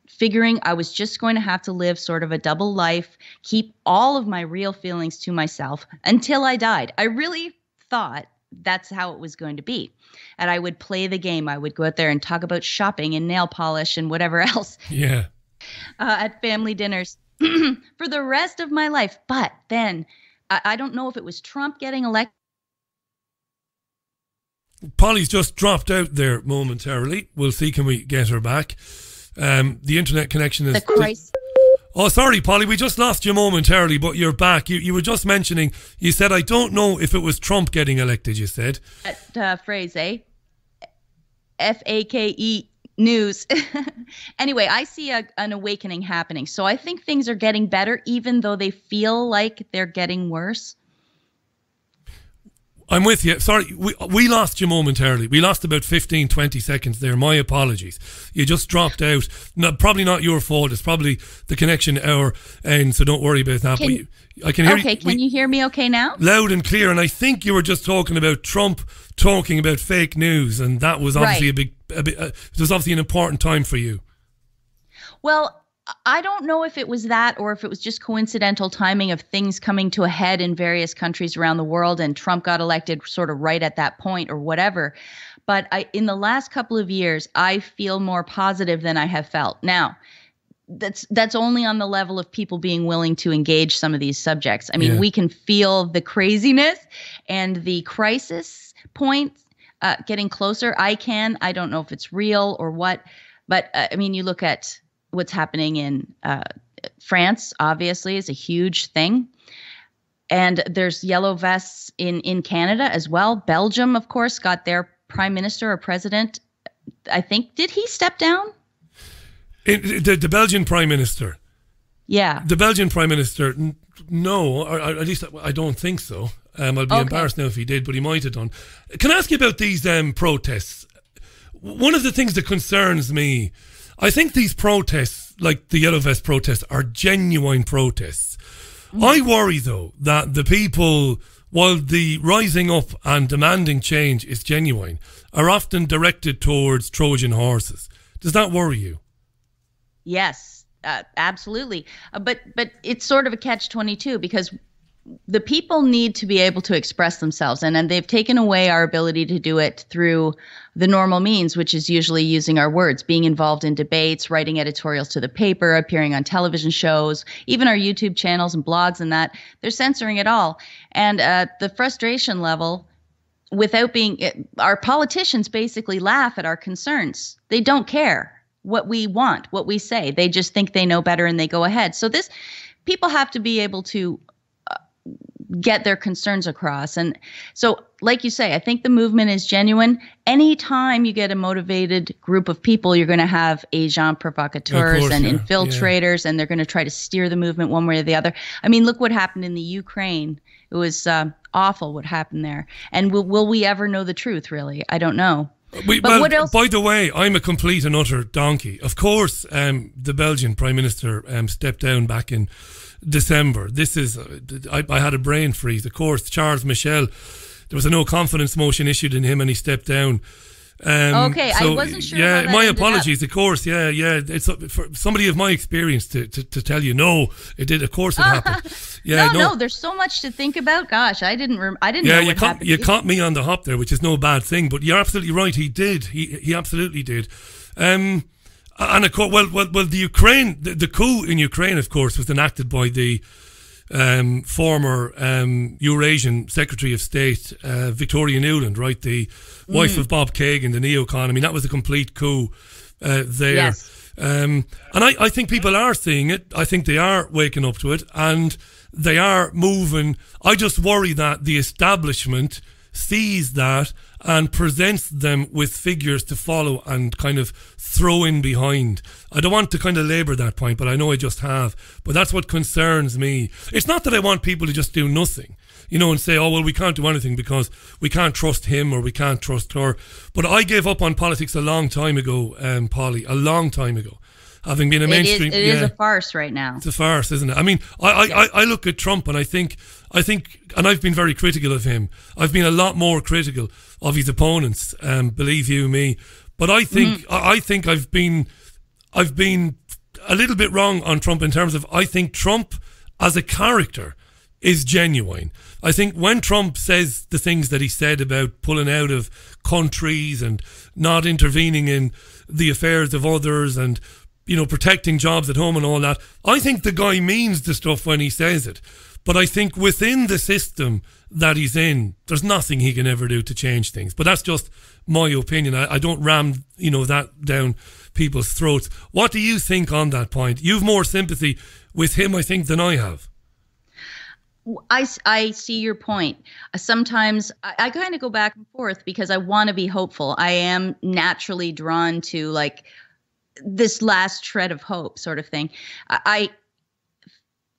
figuring I was just going to have to live sort of a double life, keep all of my real feelings to myself until I died. I really thought that's how it was going to be. And I would play the game. I would go out there and talk about shopping and nail polish and whatever else at family dinners for the rest of my life. But then I don't know if it was Trump getting elected. Polly's just dropped out there momentarily. We'll see, can we get her back? The internet connection is... Oh, sorry, Polly, we just lost you momentarily, but you're back. You were just mentioning, you said, I don't know if it was Trump getting elected, you said. That phrase, F-A-K-E news. Anyway, I see an awakening happening. So I think things are getting better, even though they feel like they're getting worse. I'm with you. Sorry, we lost you momentarily. We lost about 15, 20 seconds there. My apologies. You just dropped out. Probably not your fault. It's probably the connection at our end, so don't worry about that. I can hear you. Okay, can you hear me okay now? Loud and clear. And I think you were just talking about Trump talking about fake news, and that was obviously it was obviously an important time for you. Well, I don't know if it was that or if it was just coincidental timing of things coming to a head in various countries around the world and Trump got elected sort of right at that point or whatever. But in the last couple of years, I feel more positive than I have felt. Now, that's only on the level of people being willing to engage some of these subjects. I mean, we can feel the craziness and the crisis points getting closer. I don't know if it's real or what, but I mean, you look at what's happening in France, obviously, is a huge thing. And there's yellow vests in Canada as well. Belgium, of course, got their prime minister or president. I think, did he step down? The Belgian prime minister. Yeah. The Belgian prime minister, no, or at least I don't think so. I'll be embarrassed now if he did, but he might have done. Can I ask you about these protests? One of the things that concerns me, I think these protests, like the Yellow Vest protests, are genuine protests. I worry, though, that the people, while the rising up and demanding change is genuine, are often directed towards Trojan horses. Does that worry you? Yes, absolutely. But it's sort of a catch-22 because the people need to be able to express themselves, and they've taken away our ability to do it through the normal means, which is usually using our words, being involved in debates, writing editorials to the paper, appearing on television shows, even our YouTube channels and blogs and that. They're censoring it all. And the frustration level, without our politicians basically laugh at our concerns. They don't care what we want, what we say. They just think they know better and they go ahead. So people have to be able to get their concerns across. And so, like you say, I think the movement is genuine. Anytime you get a motivated group of people, you're going to have agents provocateurs and infiltrators, and they're going to try to steer the movement one way or the other. I mean, look what happened in the Ukraine. It was awful what happened there. And will we ever know the truth, really? I don't know. What else? By the way, I'm a complete and utter donkey. Of course, the Belgian Prime Minister stepped down back in December. This is I had a brain freeze. Of course, Charles Michel, there was a no confidence motion issued in him and he stepped down. I wasn't sure. Yeah, my apologies. Of course, yeah. It's for somebody of my experience to tell you no, it did. Of course, it happened. Yeah, no. There's so much to think about. Gosh, I didn't know what happened. You caught me on the hop there, which is no bad thing. But you're absolutely right. He did. He absolutely did. And of course, well, the Ukraine, the coup in Ukraine, of course, was enacted by the former Eurasian Secretary of State, Victoria Nuland, right? The wife of Bob Kagan, the neocon. I mean, that was a complete coup there. Yes. And I think people are seeing it. I think they are waking up to it, and they are moving. I just worry that the establishment sees that and presents them with figures to follow and kind of throw in behind. I don't want to kind of labour that point, but I know I just have. But that's what concerns me. It's not that I want people to just do nothing, you know, and say, oh, well, we can't do anything because we can't trust him or we can't trust her. But I gave up on politics a long time ago, Polly, a long time ago. Having been a mainstream... It is a farce right now. It's a farce, isn't it? I mean, I look at Trump and I think, and I've been very critical of him. I've been a lot more critical of his opponents, believe you me. But I think I've been a little bit wrong on Trump in terms of, I think Trump as a character is genuine. I think when Trump says the things that he said about pulling out of countries and not intervening in the affairs of others and, you know, protecting jobs at home and all that, I think the guy means the stuff when he says it. But I think within the system that he's in, there's nothing he can ever do to change things. But that's just my opinion. I don't ram, you know, that down people's throats. What do you think on that point? You've more sympathy with him, I think, than I have. I see your point. Sometimes I kind of go back and forth because I want to be hopeful. I am naturally drawn to like this last shred of hope sort of thing. I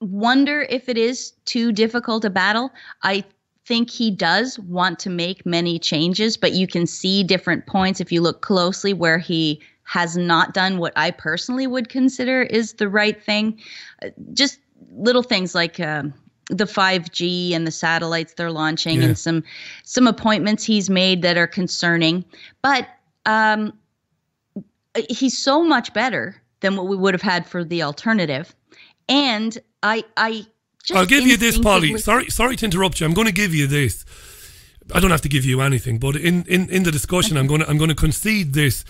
wonder if it is too difficult a battle. I think he does want to make many changes, but you can see different points if you look closely where he has not done what I personally would consider is the right thing. Just little things like the 5G and the satellites they're launching, and some appointments he's made that are concerning. But he's so much better than what we would have had for the alternative. And I'll give you this, Polly. Sorry to interrupt you. I'm going to give you this. I don't have to give you anything, but in the discussion, I'm going to concede this.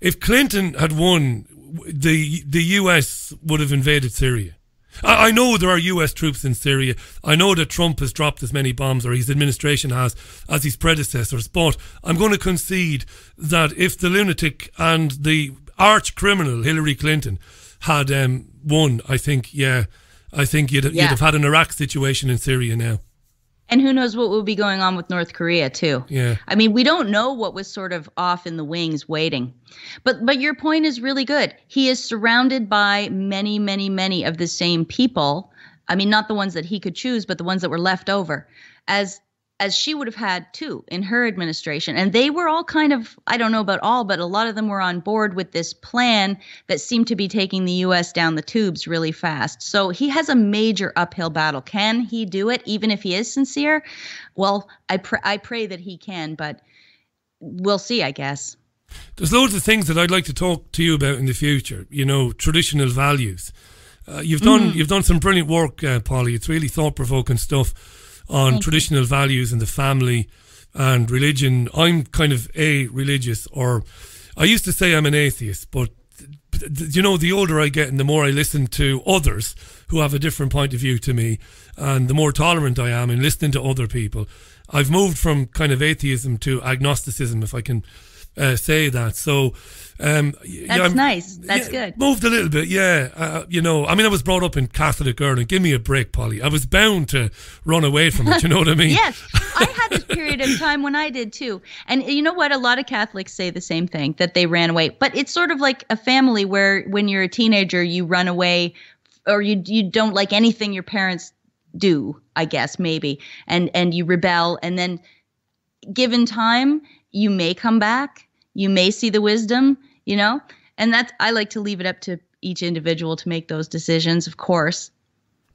If Clinton had won, the US would have invaded Syria. I know there are US troops in Syria. I know that Trump has dropped as many bombs, or his administration has, as his predecessors. But I'm going to concede that if the lunatic and the arch criminal Hillary Clinton had won, I think you'd have had an Iraq situation in Syria now. And who knows what will be going on with North Korea too. Yeah. I mean, we don't know what was sort of off in the wings waiting. But your point is really good. He is surrounded by many, many, many of the same people. I mean, not the ones that he could choose, but the ones that were left over, as she would have had too in her administration. And they were all kind of, I don't know about all, but a lot of them were on board with this plan that seemed to be taking the U.S. down the tubes really fast. So he has a major uphill battle. Can he do it, even if he is sincere? Well, I pray that he can, but we'll see, I guess. There's loads of things that I'd like to talk to you about in the future. You know, traditional values. You've done some brilliant work, Polly. It's really thought-provoking stuff on traditional values and the family and religion. I'm kind of religious, or I used to say I'm an atheist, but you know, the older I get and the more I listen to others who have a different point of view to me, and the more tolerant I am in listening to other people, I've moved from kind of atheism to agnosticism, if I can say that. So that's nice. That's good. Moved a little bit, you know, I mean, I was brought up in Catholic Ireland. Give me a break, Polly. I was bound to run away from it. You know what I mean? Yes, I had this period of time when I did too. And you know what? A lot of Catholics say the same thing, that they ran away. But it's sort of like a family where when you're a teenager, you run away, or you don't like anything your parents do, I guess, maybe, and you rebel, and then given time, you may come back. You may see the wisdom, you know, and that's, I like to leave it up to each individual to make those decisions, of course.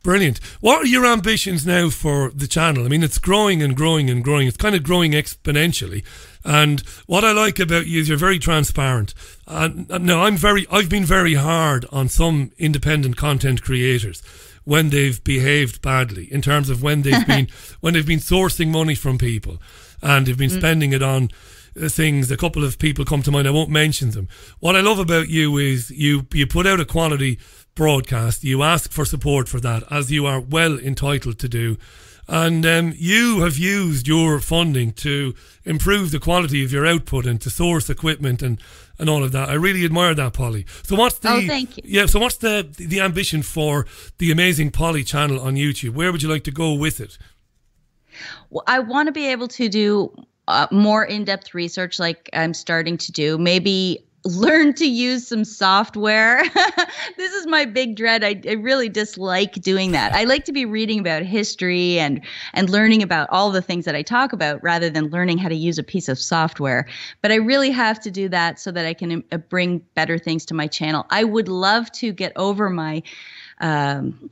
Brilliant. What are your ambitions now for the channel? I mean, it's growing and growing and growing. It's kind of growing exponentially. And what I like about you is you're very transparent. And now I've been very hard on some independent content creators when they've behaved badly, in terms of when they've been sourcing money from people and they've been spending it on things. A couple of people come to mind, I won't mention them. What I love about you is you put out a quality broadcast. You ask for support for that, as you are well entitled to do. And you have used your funding to improve the quality of your output and to source equipment and all of that. I really admire that, Polly. So what's the thank you. Yeah, so what's the ambition for the Amazing Polly channel on YouTube? Where would you like to go with it? Well, I want to be able to do more in-depth research like I'm starting to do. Maybe learn to use some software. This is my big dread. I really dislike doing that. I like to be reading about history and learning about all the things that I talk about rather than learning how to use a piece of software. But I really have to do that so that I can bring better things to my channel. I would love to get over my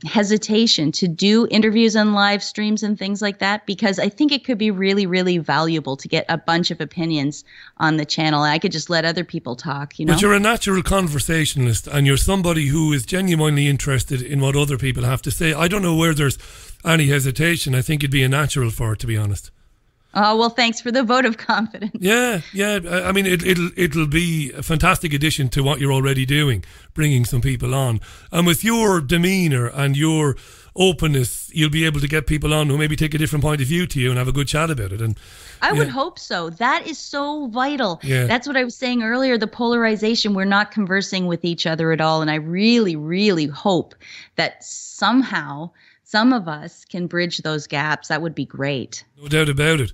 hesitation to do interviews and live streams and things like that, because I think it could be really, really valuable to get a bunch of opinions on the channel. And I could just let other people talk, you know. But you're a natural conversationalist and you're somebody who is genuinely interested in what other people have to say. I don't know where there's any hesitation. I think it'd be a natural for it, to be honest. Oh, well, thanks for the vote of confidence. Yeah. I mean, it'll be a fantastic addition to what you're already doing, bringing some people on. And with your demeanour and your openness, you'll be able to get people on who maybe take a different point of view to you and have a good chat about it. And I would hope so. That is so vital. Yeah. That's what I was saying earlier, the polarization. We're not conversing with each other at all. And I really, really hope that somehow some of us can bridge those gaps. That would be great. No doubt about it.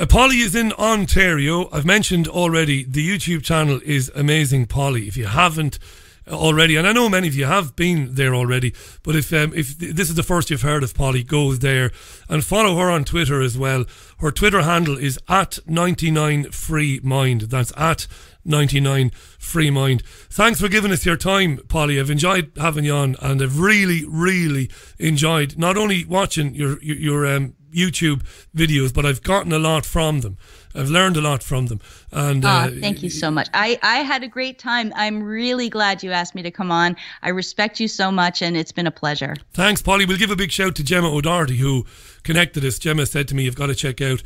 Polly is in Ontario. I've mentioned already the YouTube channel is Amazing Polly. If you haven't already, and I know many of you have been there already, but if this is the first you've heard of Polly, go there and follow her on Twitter as well. Her Twitter handle is @99freemind. That's @99freemind. Thanks for giving us your time, Polly. I've enjoyed having you on, and I've really, really enjoyed not only watching your YouTube videos, but I've gotten a lot from them. I've learned a lot from them. And thank you so much. I had a great time. I'm really glad you asked me to come on. I respect you so much, and it's been a pleasure. Thanks, Polly. We'll give a big shout to Gemma O'Doherty, who connected us. Gemma said to me, you've got to check out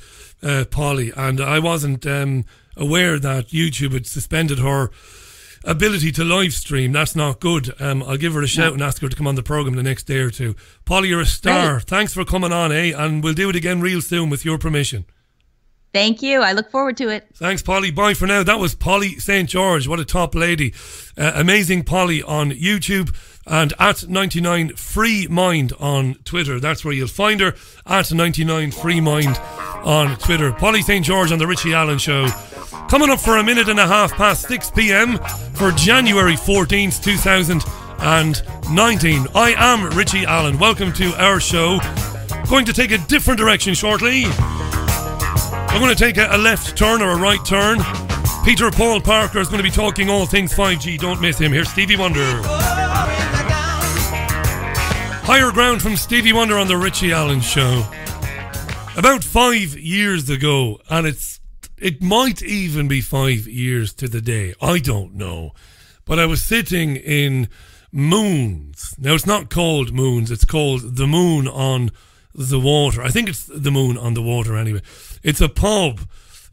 Polly. And I wasn't aware that YouTube had suspended her ability to live stream. That's not good. I'll give her a shout and ask her to come on the programme the next day or two. Polly, you're a star. Great. Thanks for coming on, and we'll do it again real soon with your permission. Thank you. I look forward to it. Thanks, Polly. Bye for now. That was Polly St. George. What a top lady. Amazing Polly on YouTube and @99freemind on Twitter. That's where you'll find her, @99freemind on Twitter. Polly St. George on The Richie Allen Show. Coming up for a minute and a half past 6 p.m. for January 14th, 2019. I am Richie Allen. Welcome to our show. Going to take a different direction shortly. I'm going to take a left turn or a right turn. Peter Paul Parker is going to be talking all things 5G. Don't miss him. Here's Stevie Wonder. Higher Ground from Stevie Wonder on The Richie Allen Show. About 5 years ago, and it might even be 5 years to the day. I don't know. But I was sitting in Moons. Now, it's not called Moons. It's called The Moon on the Water. I think it's The Moon on the Water anyway. It's a pub,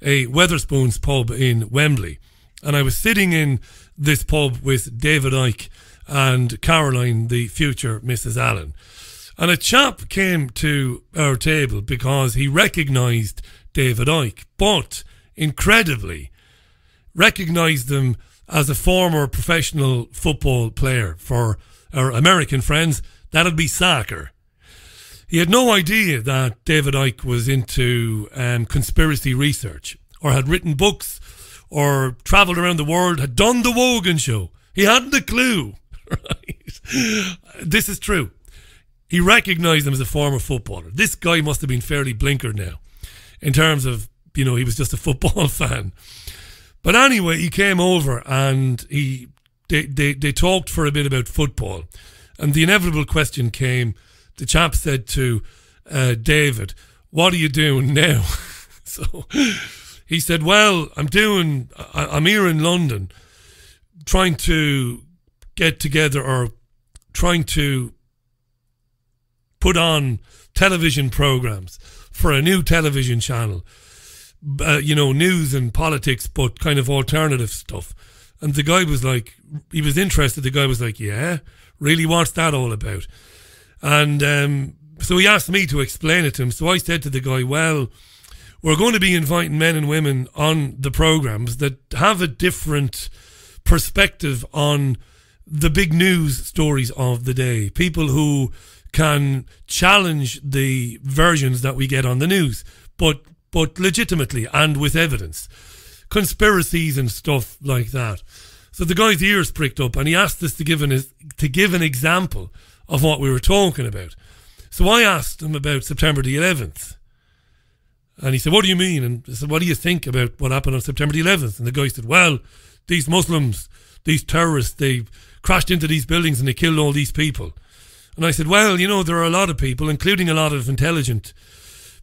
a Weatherspoons pub in Wembley. And I was sitting in this pub with David Icke and Caroline, the future Mrs. Allen. And a chap came to our table because he recognised David Icke, but incredibly recognised them as a former professional football player. For our American friends, that'd be soccer. He had no idea that David Icke was into conspiracy research, or had written books, or travelled around the world, had done the Wogan Show. He hadn't a clue. Right? This is true. He recognised him as a former footballer. This guy must have been fairly blinkered now, in terms of, he was just a football fan. But anyway, he came over and they talked for a bit about football. And the inevitable question came. The chap said to David, what are you doing now? So he said, well, I'm here in London trying to get together, or trying to put on television programs for a new television channel. News and politics, but kind of alternative stuff. And the guy was like, he was interested. The guy was like, yeah, Really, what's that all about? And so he asked me to explain it to him. So I said to the guy, well, we're going to be inviting men and women on the programs that have a different perspective on the big news stories of the day. People who can challenge the versions that we get on the news, but legitimately and with evidence. Conspiracies and stuff like that. So the guy's ears pricked up, and he asked us to give an example of what we were talking about. So I asked him about September the 11th. And he said, what do you mean? And I said, what do you think about what happened on September the 11th? And the guy said, well, these Muslims, these terrorists, they crashed into these buildings and they killed all these people. And I said, well, you know, there are a lot of people, including a lot of intelligent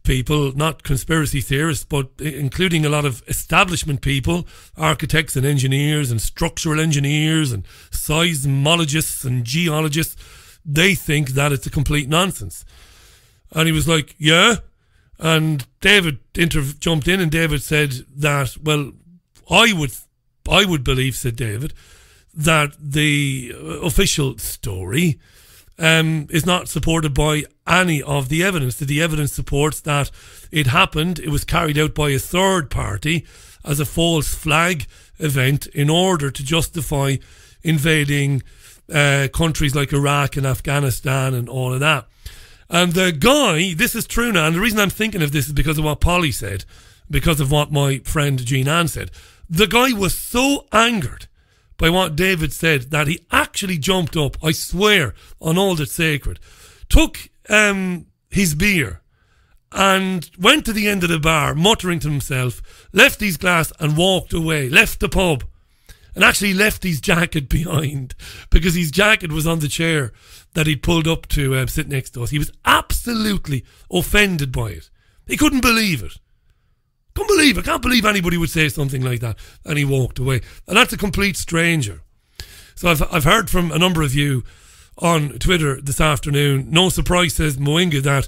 people, not conspiracy theorists, but including a lot of establishment people, architects and engineers and structural engineers and seismologists and geologists. They think that it's a complete nonsense. And he was like, yeah. And David jumped in, and David said that, well, I would believe, said David, that the official story is not supported by any of the evidence. That the evidence supports that it happened, it was carried out by a third party as a false flag event in order to justify invading countries like Iraq and Afghanistan and all of that. And the guy, this is true now, and the reason I'm thinking of this is because of what Polly said, because of what my friend Jean Ann said. The guy was so angered by what David said that he actually jumped up, I swear, on all that's sacred, took his beer and went to the end of the bar, muttering to himself, left his glass and walked away, left the pub, and actually left his jacket behind because his jacket was on the chair that he'd pulled up to sit next to us. He was absolutely offended by it. He couldn't believe it. Couldn't believe it. Can't believe anybody would say something like that. And he walked away. And that's a complete stranger. So I've heard from a number of you on Twitter this afternoon. No surprise, says Moinga, that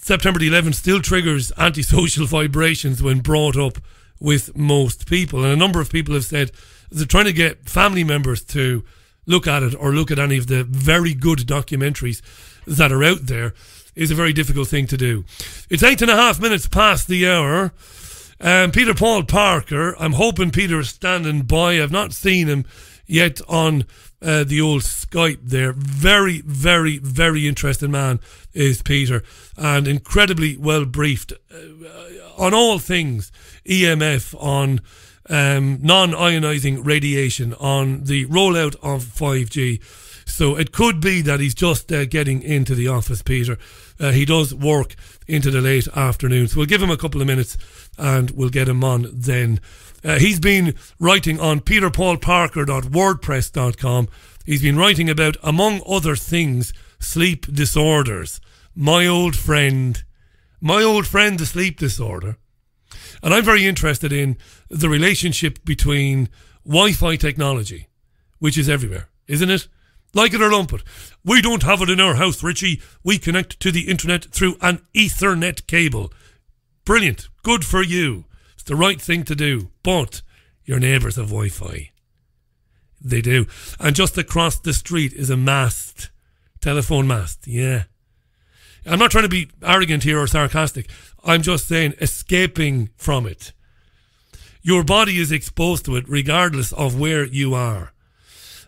September the 11th still triggers antisocial vibrations when brought up with most people. And a number of people have said they're trying to get family members to look at it or look at any of the very good documentaries that are out there is a very difficult thing to do. It's 8.5 minutes past the hour. Peter Paul Parker, I'm hoping Peter is standing by. I've not seen him yet on the old Skype there. Very, very, very interesting man is Peter, and incredibly well briefed on all things EMF, on non-ionising radiation, on the rollout of 5G. So it could be that he's just getting into the office, Peter. He does work into the late afternoon. So we'll give him a couple of minutes and we'll get him on then. He's been writing on peterpaulparker.wordpress.com. He's been writing about, among other things, sleep disorders. My old friend, the sleep disorder. And I'm very interested in the relationship between Wi-Fi technology, which is everywhere, isn't it? Like it or lump it. We don't have it in our house, Richie. We connect to the internet through an Ethernet cable. Brilliant. Good for you. It's the right thing to do. But your neighbours have Wi-Fi. They do. And just across the street is a mast. Telephone mast. Yeah. I'm not trying to be arrogant here or sarcastic. I'm just saying escaping from it. Your body is exposed to it regardless of where you are.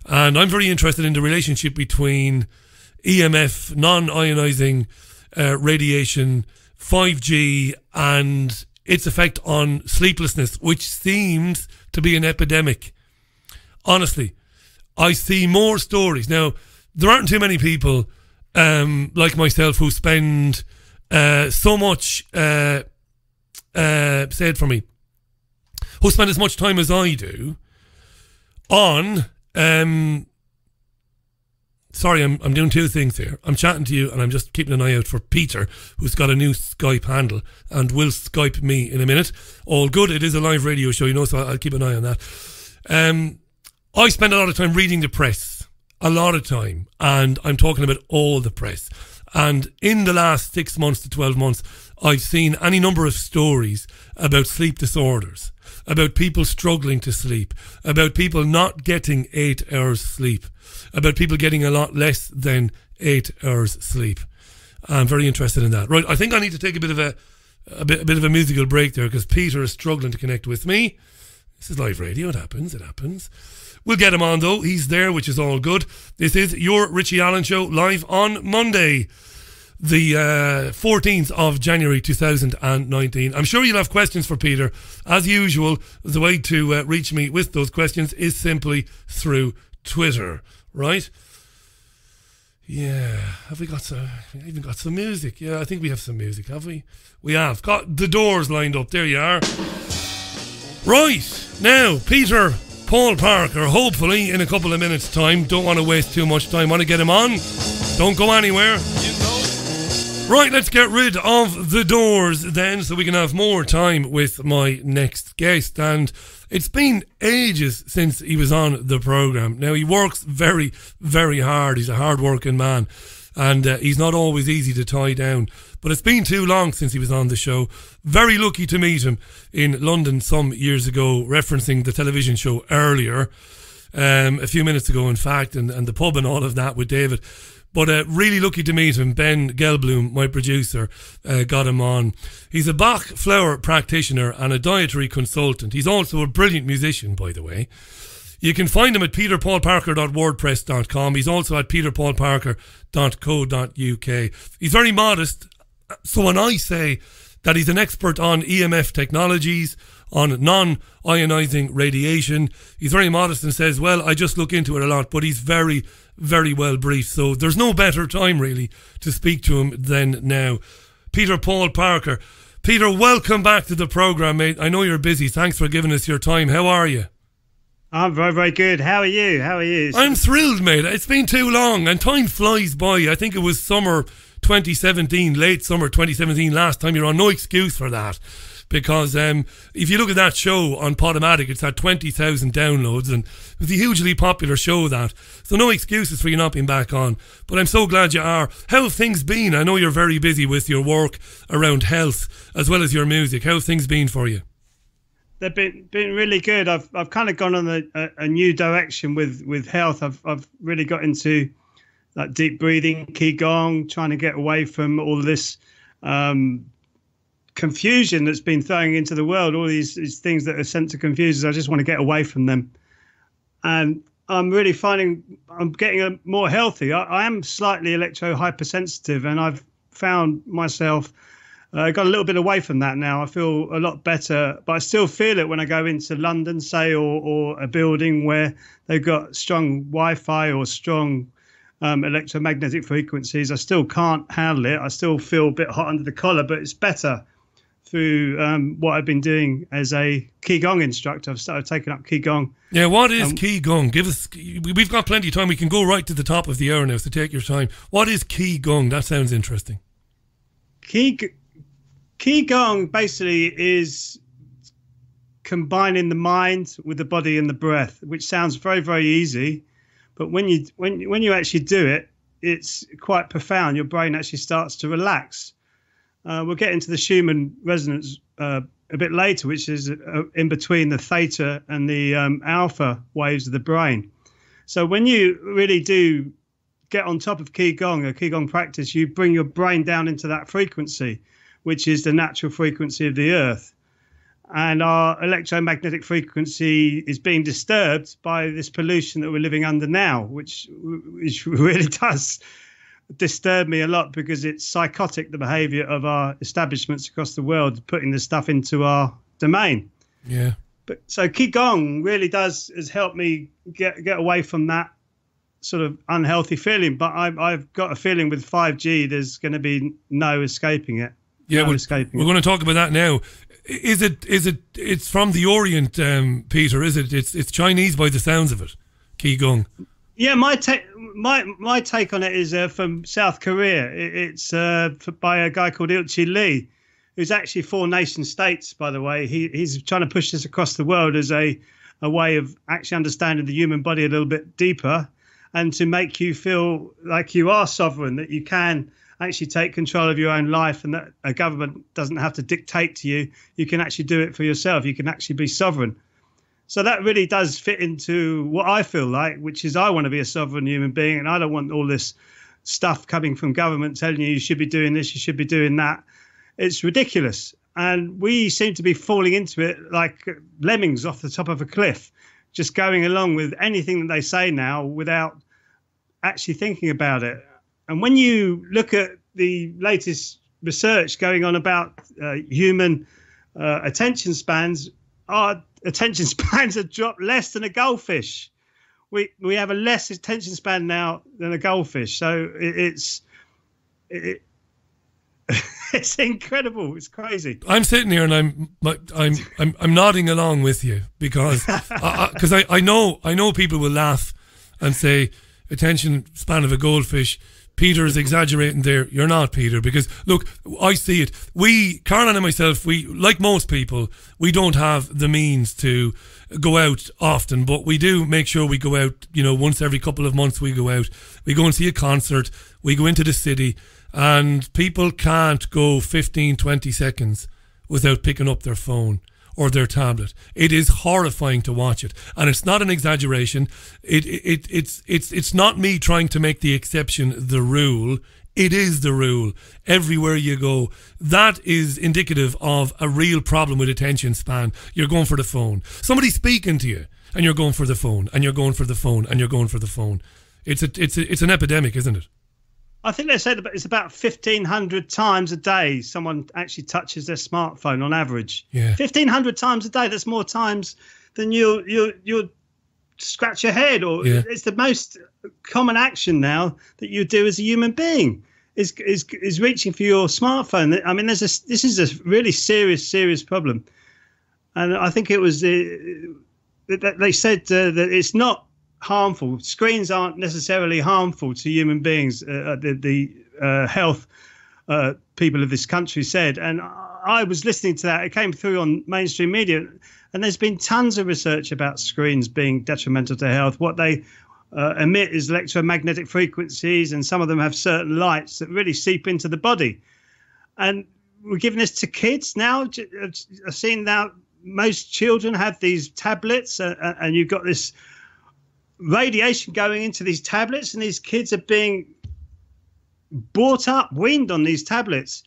And I'm very interested in the relationship between EMF, non-ionising radiation, 5G, and its effect on sleeplessness, which seems to be an epidemic. Honestly, I see more stories. Now, there aren't too many people like myself who spend so much, say it for me, who spend as much time as I do on... sorry, I'm doing two things here. I'm chatting to you and I'm just keeping an eye out for Peter, who's got a new Skype handle and will Skype me in a minute. All good. It is a live radio show, you know, so I'll keep an eye on that. I spend a lot of time reading the press. A lot of time. And I'm talking about all the press. And in the last 6 months to 12 months, I've seen any number of stories about sleep disorders, about people struggling to sleep, about people not getting 8 hours sleep, about people getting a lot less than 8 hours sleep. I'm very interested in that. Right, I think I need to take a bit of a musical break there because Peter is struggling to connect with me. This is live radio. It happens. We'll get him on though. He's there, which is all good. This is your Richie Allen Show live on Monday, the 14th of January 2019. I'm sure you'll have questions for Peter. As usual, the way to reach me with those questions is simply through Twitter, right? Yeah, have we got some? We even got some music. Yeah, I think we have some music, have we? We have got the Doors lined up. There you are. Right, now, Peter Paul Parker, hopefully in a couple of minutes' time. Don't want to waste too much time. Want to get him on? Don't go anywhere. Right, let's get rid of the Doors then so we can have more time with my next guest. And it's been ages since he was on the programme. Now, he works very, very hard. He's a hard-working man. And he's not always easy to tie down. But it's been too long since he was on the show. Very lucky to meet him in London some years ago, referencing the television show Earlier, a few minutes ago, in fact, and the pub and all of that with David. But really lucky to meet him. Ben Gelblum, my producer, got him on. He's a Bach flower practitioner and a dietary consultant. He's also a brilliant musician, by the way. You can find him at peterpaulparker.wordpress.com. He's also at peterpaulparker.co.uk. He's very modest. So when I say that he's an expert on EMF technologies, on non-ionising radiation, he's very modest and says, well, I just look into it a lot, but he's very, very well briefed. So there's no better time, really, to speak to him than now. Peter Paul Parker. Peter, welcome back to the programme, mate. I know you're busy. Thanks for giving us your time. How are you? I'm very, very good. How are you? I'm thrilled, mate. It's been too long and time flies by. I think it was summer 2017, late summer 2017 last time you were on. No excuse for that. Because if you look at that show on Podomatic, it's had 20,000 downloads and it was a hugely popular show, that. So no excuses for you not being back on. But I'm so glad you are. How have things been? I know you're very busy with your work around health as well as your music. How have things been for you? They've been really good. I've kind of gone on a new direction with health. I've really got into like deep breathing, Qigong, trying to get away from all this confusion that's been throwing into the world, all these things that are sent to confuse us. I just want to get away from them. And I'm really finding I'm getting more healthy. I am slightly electro hypersensitive, and I've found myself got a little bit away from that now. I feel a lot better, but I still feel it when I go into London, say, or a building where they've got strong Wi-Fi or strong electromagnetic frequencies. I still can't handle it. I still feel a bit hot under the collar, but it's better through what I've been doing as a Qigong instructor. I've started taking up Qigong. Yeah, what is Qigong? We've got plenty of time. We can go right to the top of the hour now, so take your time. What is Qigong? That sounds interesting. Qigong basically is combining the mind with the body and the breath, which sounds very, very easy. But when you actually do it, it's quite profound. Your brain actually starts to relax. We'll get into the Schumann resonance a bit later, which is in between the theta and the alpha waves of the brain. So when you really do get on top of Qigong, a Qigong practice, you bring your brain down into that frequency, which is the natural frequency of the earth. And our electromagnetic frequency is being disturbed by this pollution that we're living under now, which really does disturb me a lot, because it's psychotic, the behavior of our establishments across the world, putting this stuff into our domain. Yeah. But so Qigong really has helped me get away from that sort of unhealthy feeling. But I've got a feeling with 5G, there's going to be no escaping it. Yeah, we're going to talk about that now. It's from the Orient, Peter, is it? It's Chinese by the sounds of it, Qigong. Yeah, my take on it is from South Korea. It's by a guy called Ilchi Lee, who's actually for nation states, by the way. He's trying to push this across the world as a way of actually understanding the human body a little bit deeper, and to make you feel like you are sovereign, that you can actually take control of your own life, and that a government doesn't have to dictate to you. You can actually do it for yourself. You can actually be sovereign. So that really does fit into what I feel like, which is I want to be a sovereign human being, and I don't want all this stuff coming from government telling you should be doing this, you should be doing that. It's ridiculous. And we seem to be falling into it like lemmings off the top of a cliff, just going along with anything that they say now without actually thinking about it. And when you look at the latest research going on about human attention spans, our attention spans have dropped less than a goldfish. We have a less attention span now than a goldfish. So it's incredible. It's crazy. I'm sitting here and I'm nodding along with you because I know people will laugh and say attention span of a goldfish. Peter is exaggerating there. You're not, Peter, because look, I see it. Caroline and myself, we, like most people, we don't have the means to go out often, but we do make sure we go out, once every couple of months we go out. We go and see a concert, we go into the city, and people can't go 15, 20 seconds without picking up their phone or their tablet. It is horrifying to watch it, and it's not an exaggeration. It's not me trying to make the exception the rule. It is the rule everywhere you go. That is indicative of a real problem with attention span. You're going for the phone. Somebody's speaking to you, and you're going for the phone, and you're going for the phone, and you're going for the phone. It's an epidemic, isn't it? I think they said it's about 1,500 times a day someone actually touches their smartphone on average. Yeah. 1,500 times a day. That's more times than you scratch your head. Or it's the most common action now that you do as a human being is reaching for your smartphone. I mean, this is a really serious problem, and I think it was they said that it's not harmful. Screens aren't necessarily harmful to human beings. The health people of this country said, and I was listening to that. It came through on mainstream media, and there's been tons of research about screens being detrimental to health. What they emit is electromagnetic frequencies, and some of them have certain lights that really seep into the body. And we're giving this to kids now. I've seen now most children have these tablets, and you've got this radiation going into these tablets, and these kids are being brought up, weaned on these tablets.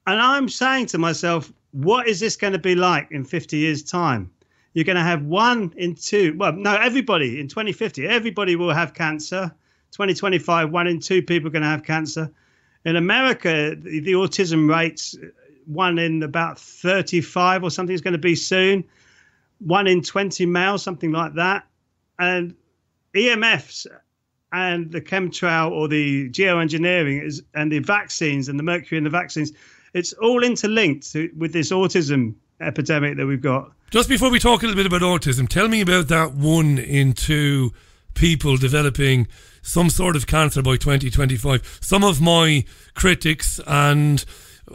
And I'm saying to myself, what is this going to be like in 50 years' time? You're going to have 1 in 2. Well, no, everybody in 2050, everybody will have cancer. 2025, 1 in 2 people are going to have cancer. In America, the autism rates, 1 in about 35 or something is going to be soon. 1 in 20 males, something like that. And EMFs and the chemtrail or the geoengineering and the vaccines and the mercury in the vaccines, it's all interlinked with this autism epidemic that we've got. Just before we talk a little bit about autism, tell me about that 1 in 2 people developing some sort of cancer by 2025. Some of my critics, and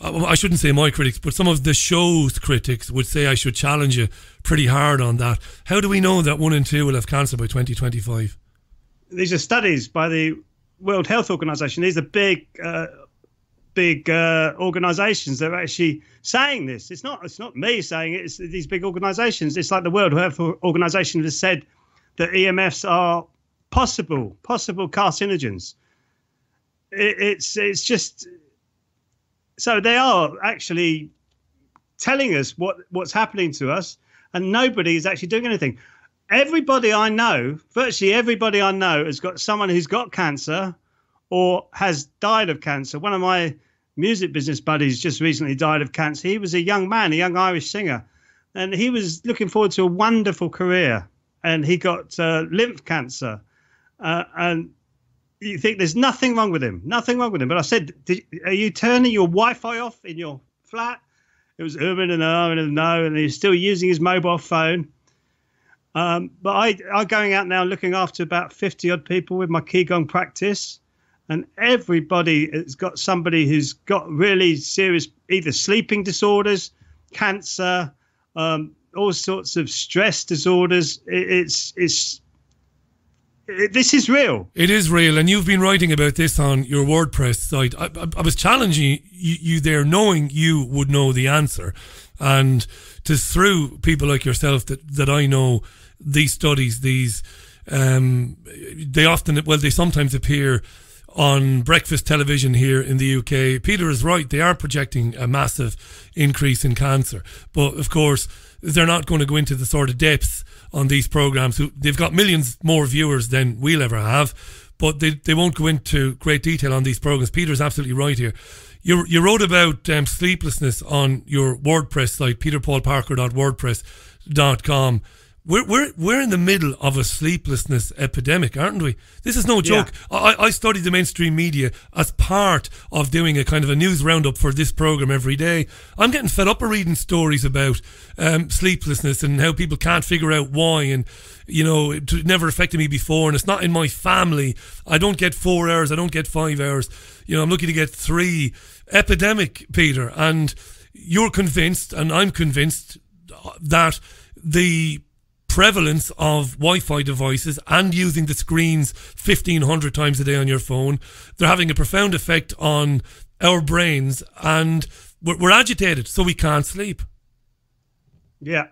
I shouldn't say my critics, but some of the show's critics would say I should challenge you pretty hard on that. How do we know that 1 in 2 will have cancer by 2025? These are studies by the World Health Organization. These are big organizations that are actually saying this. It's not me saying it. It's these big organizations. It's like the World Health Organization has said that EMFs are possible carcinogens. It's just, so they are actually telling us what's happening to us, and nobody is actually doing anything. Everybody I know, virtually everybody I know, has got someone who's got cancer or has died of cancer. One of my music business buddies just recently died of cancer. He was a young man, a young Irish singer, and he was looking forward to a wonderful career, and he got lymph cancer. And you think there's nothing wrong with him, But I said, are you turning your Wi-Fi off in your flat? It was and no, and he's still using his mobile phone. But I'm going out now looking after about 50 odd people with my Qigong practice, and everybody has got somebody who's got really serious either sleeping disorders, cancer, all sorts of stress disorders. It's this is real. It is real, and you've been writing about this on your WordPress site. I was challenging you there, knowing you would know the answer, and through people like yourself that I know these studies, they sometimes appear on breakfast television here in the UK. Peter is right; they are projecting a massive increase in cancer, but of course they're not going to go into the sort of depths on these programs. They've got millions more viewers than we'll ever have, but they won't go into great detail on these programs. Peter's absolutely right here. You wrote about sleeplessness on your WordPress site, peterpaulparker.wordpress.com. We're in the middle of a sleeplessness epidemic, aren't we? This is no joke. Yeah. I study the mainstream media as part of doing a kind of a news roundup for this program every day. I'm getting fed up of reading stories about sleeplessness and how people can't figure out why, and it never affected me before, and it's not in my family. I don't get 4 hours, I don't get 5 hours. I'm lucky to get 3. Epidemic, Peter, and you're convinced, and I'm convinced, that the prevalence of Wi-Fi devices and using the screens 1,500 times a day on your phone, they're having a profound effect on our brains, and we're agitated, so we can't sleep. Yeah.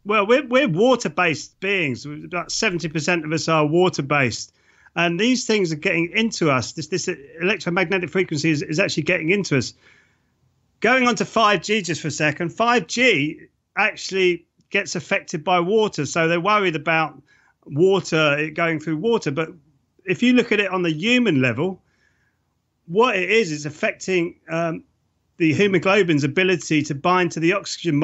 We're water-based beings. About 70% of us are water-based, and these things are getting into us. This electromagnetic frequency is actually getting into us. Going on to 5G just for a second, 5G actually gets affected by water, so they're worried about it going through water. But if you look at it on the human level, what it is affecting the hemoglobin's ability to bind to the oxygen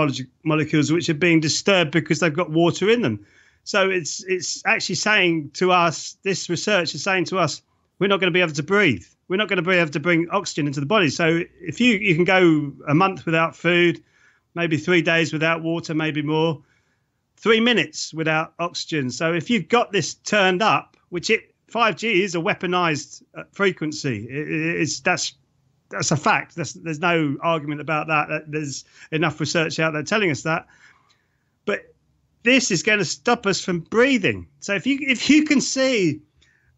molecules, which are being disturbed because they've got water in them. So it's actually saying to us, this research is saying to us, we're not going to be able to breathe. We're not going to be able to bring oxygen into the body. So if you can go a month without food, maybe 3 days without water, maybe more, 3 minutes without oxygen. So if you've got this turned up, 5G is a weaponized frequency. That's a fact. There's no argument about that. There's enough research out there telling us that. But this is going to stop us from breathing. So if you can see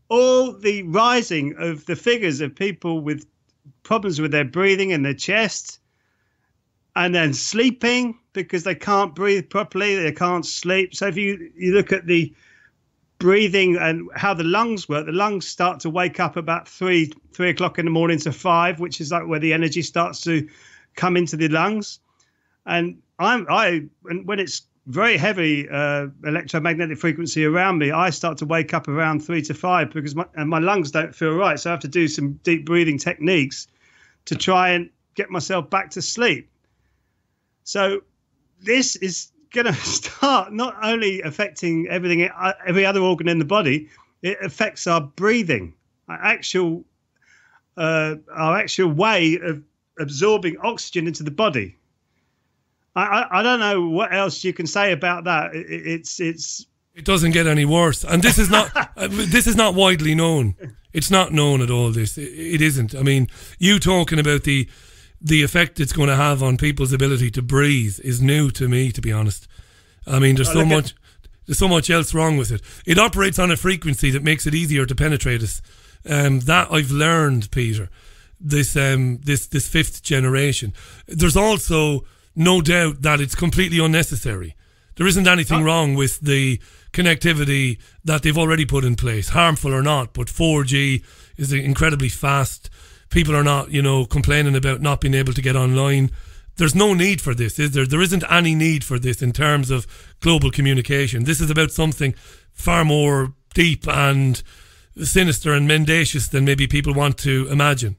all the rising of the figures of people with problems with their breathing and their chest, and then sleeping because they can't breathe properly, they can't sleep. So if you look at the breathing and how the lungs work, the lungs start to wake up about 3 o'clock in the morning to 5, which is like where the energy starts to come into the lungs. And when it's very heavy electromagnetic frequency around me, I start to wake up around 3 to 5 because my lungs don't feel right. So I have to do some deep breathing techniques to try and get myself back to sleep. So this is going to start not only affecting every other organ in the body, it affects our breathing, our actual way of absorbing oxygen into the body. I don't know what else you can say about that. It doesn't get any worse, and this is not widely known. It's not known at all. It isn't. I mean, you talking about the effect it's going to have on people's ability to breathe is new to me, to be honest. I mean, there's so much else wrong with it. It operates on a frequency that makes it easier to penetrate us. That I've learned, Peter. This 5th generation. There's also no doubt that it's completely unnecessary. There isn't anything wrong with the connectivity that they've already put in place, harmful or not. But 4G is incredibly fast. People are not, complaining about not being able to get online. There's no need for this, is there? There isn't any need for this in terms of global communication. This is about something far more deep and sinister and mendacious than maybe people want to imagine.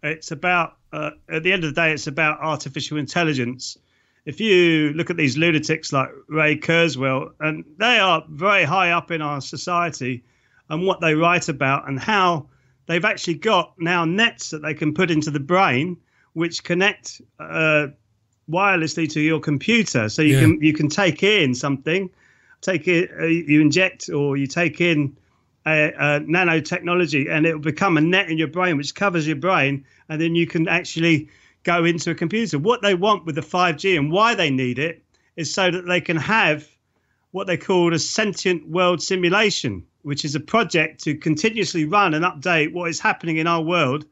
It's about, at the end of the day, it's about artificial intelligence. If you look at these lunatics like Ray Kurzweil, and they are very high up in our society, and what they write about and how they've actually got now nets that they can put into the brain, which connect wirelessly to your computer. So you can take in something, you inject or you take in a nanotechnology, and it will become a net in your brain, which covers your brain, and then you can actually go into a computer. What they want with the 5G and why they need it is so that they can have what they call a sentient world simulation, which is a project to continuously run and update what is happening in our world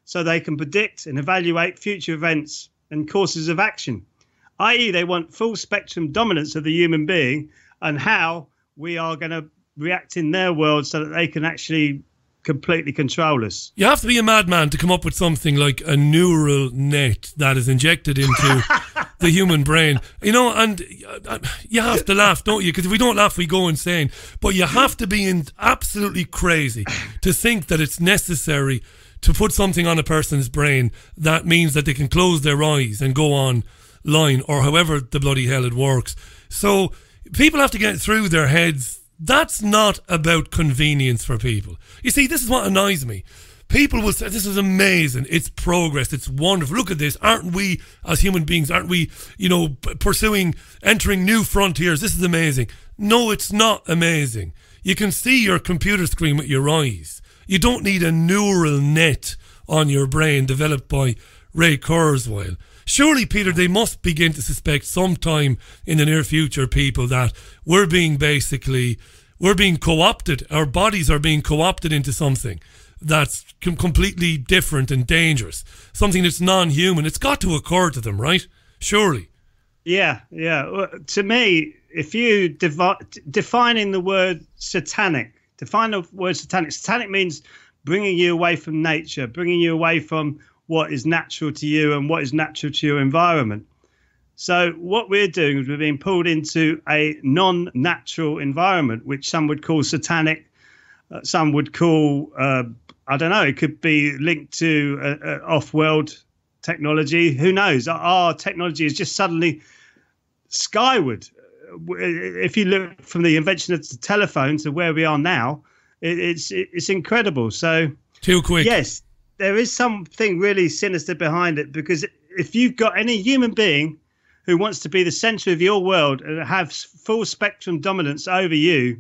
so they can predict and evaluate future events and courses of action, i.e. they want full spectrum dominance of the human being and how we are going to react in their world so that they can actually completely control us. You have to be a madman to come up with something like a neural net that is injected into the human brain. You know, and you have to laugh, don't you? Because if we don't laugh, we go insane. But you have to be absolutely crazy to think that it's necessary to put something on a person's brain that means that they can close their eyes and go online, or however the bloody hell it works. So people have to get through their heads. That's not about convenience for people. You see, this is what annoys me. People will say, this is amazing, it's progress, it's wonderful, look at this, aren't we, as human beings, aren't we, you know, entering new frontiers, this is amazing. No, it's not amazing. You can see your computer screen with your eyes. You don't need a neural net on your brain developed by Ray Kurzweil. Surely, Peter, they must begin to suspect sometime in the near future, people, that we're being co-opted. Our bodies are being co-opted into something that's completely different and dangerous. Something that's non-human. It's got to occur to them, right? Surely. Yeah. Well, to me, if you defining the word satanic, satanic means bringing you away from nature, bringing you away from what is natural to you and what is natural to your environment. So what we're doing is we're being pulled into a non-natural environment, which some would call satanic, some would call, I don't know, it could be linked to off-world technology. Who knows? Our technology is just suddenly skyward. If you look from the invention of the telephone to where we are now, it's incredible. So too quick. Yes. There is something really sinister behind it, because if you've got any human being who wants to be the center of your world and have full spectrum dominance over you,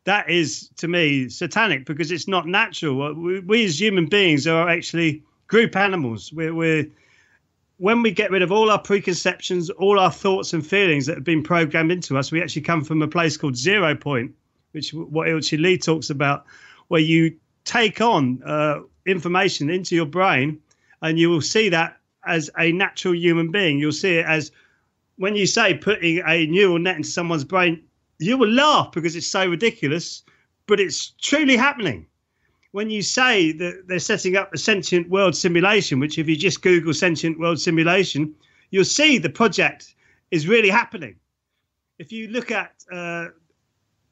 that is, to me, satanic, because it's not natural. We as human beings are actually group animals. When we get rid of all our preconceptions, all our thoughts and feelings that have been programmed into us, we actually come from a place called 0 point, which what Ilchi Lee talks about, where you take on information into your brain and you will see that as a natural human being. You'll see it as, when you say putting a neural net into someone's brain, you will laugh because it's so ridiculous, but it's truly happening. When you say that they're setting up a sentient world simulation, which if you just Google sentient world simulation, you'll see the project is really happening. If you look at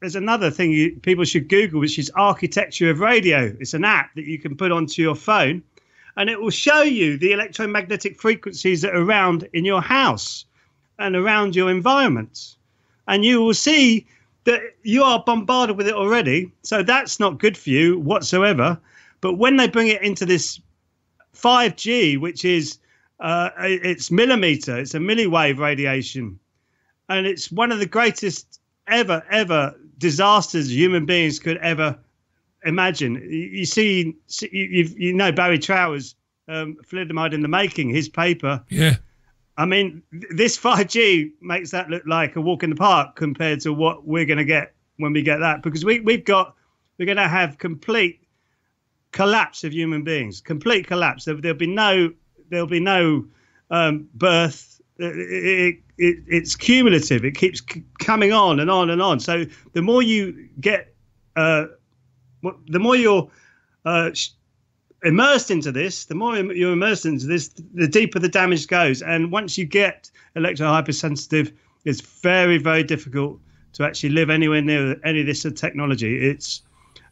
there's another thing people should Google, which is architecture of radio. It's an app that you can put onto your phone, and it will show you the electromagnetic frequencies that are around in your house and around your environment. And you will see that you are bombarded with it already. So that's not good for you whatsoever. But when they bring it into this 5G, which is it's millimeter, it's a milliwave radiation, and it's one of the greatest ever disasters human beings could ever imagine. You know Barry Trower's Thalidomide in the Making, his paper. Yeah. I mean, this 5G makes that look like a walk in the park compared to what we're going to get when we get that, because we're going to have complete collapse of human beings, complete collapse. There'll be no birth. It's cumulative. It keeps coming on and on and on. So the more you get, the more you're immersed into this, the deeper the damage goes. And once you get electro-hypersensitive, it's very, very difficult to actually live anywhere near any of this technology.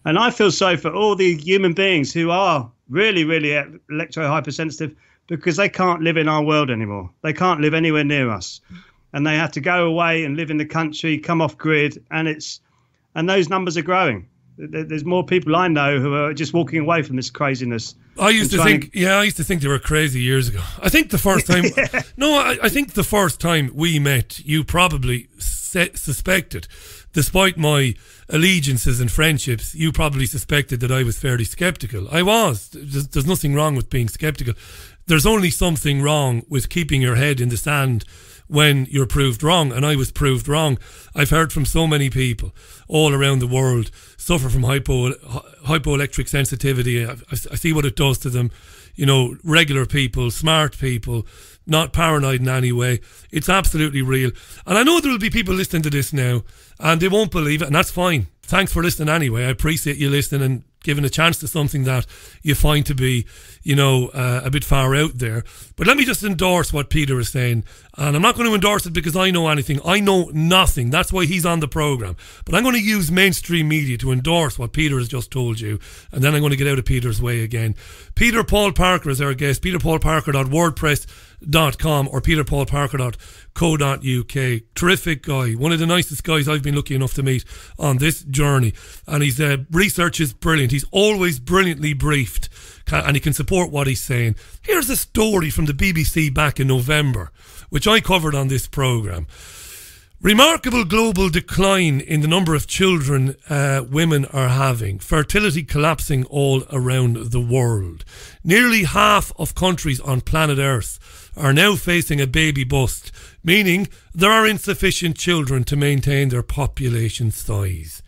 And I feel sorry for all the human beings who are really, really electro-hypersensitive, because they can't live in our world anymore. They can't live anywhere near us. And they have to go away and live in the country, come off grid, and those numbers are growing. There's more people I know who are just walking away from this craziness. I used to think they were crazy years ago. I think the first time, I think the first time we met, you probably suspected, despite my allegiances and friendships, you probably suspected that I was fairly skeptical. I was. There's nothing wrong with being skeptical. There's only something wrong with keeping your head in the sand when you're proved wrong. And I was proved wrong. I've heard from so many people all around the world suffer from hypoelectric sensitivity. I see what it does to them. You know, regular people, smart people, not paranoid in any way. It's absolutely real. And I know there will be people listening to this now and they won't believe it, and that's fine. Thanks for listening anyway. I appreciate you listening and giving a chance to something that you find to be, you know, a bit far out there. But let me just endorse what Peter is saying. And I'm not going to endorse it because I know anything. I know nothing. That's why he's on the programme. But I'm going to use mainstream media to endorse what Peter has just told you. And then I'm going to get out of Peter's way again. Peter Paul Parker is our guest. peterpaulparker.wordpress.com or peterpaulparker.co.uk. Terrific guy. One of the nicest guys I've been lucky enough to meet on this journey. And his research is brilliant. He's always brilliantly briefed and he can support what he's saying. Here's a story from the BBC back in November, which I covered on this programme. Remarkable global decline in the number of children women are having. Fertility collapsing all around the world. Nearly half of countries on planet Earth are now facing a baby bust, meaning there are insufficient children to maintain their population size.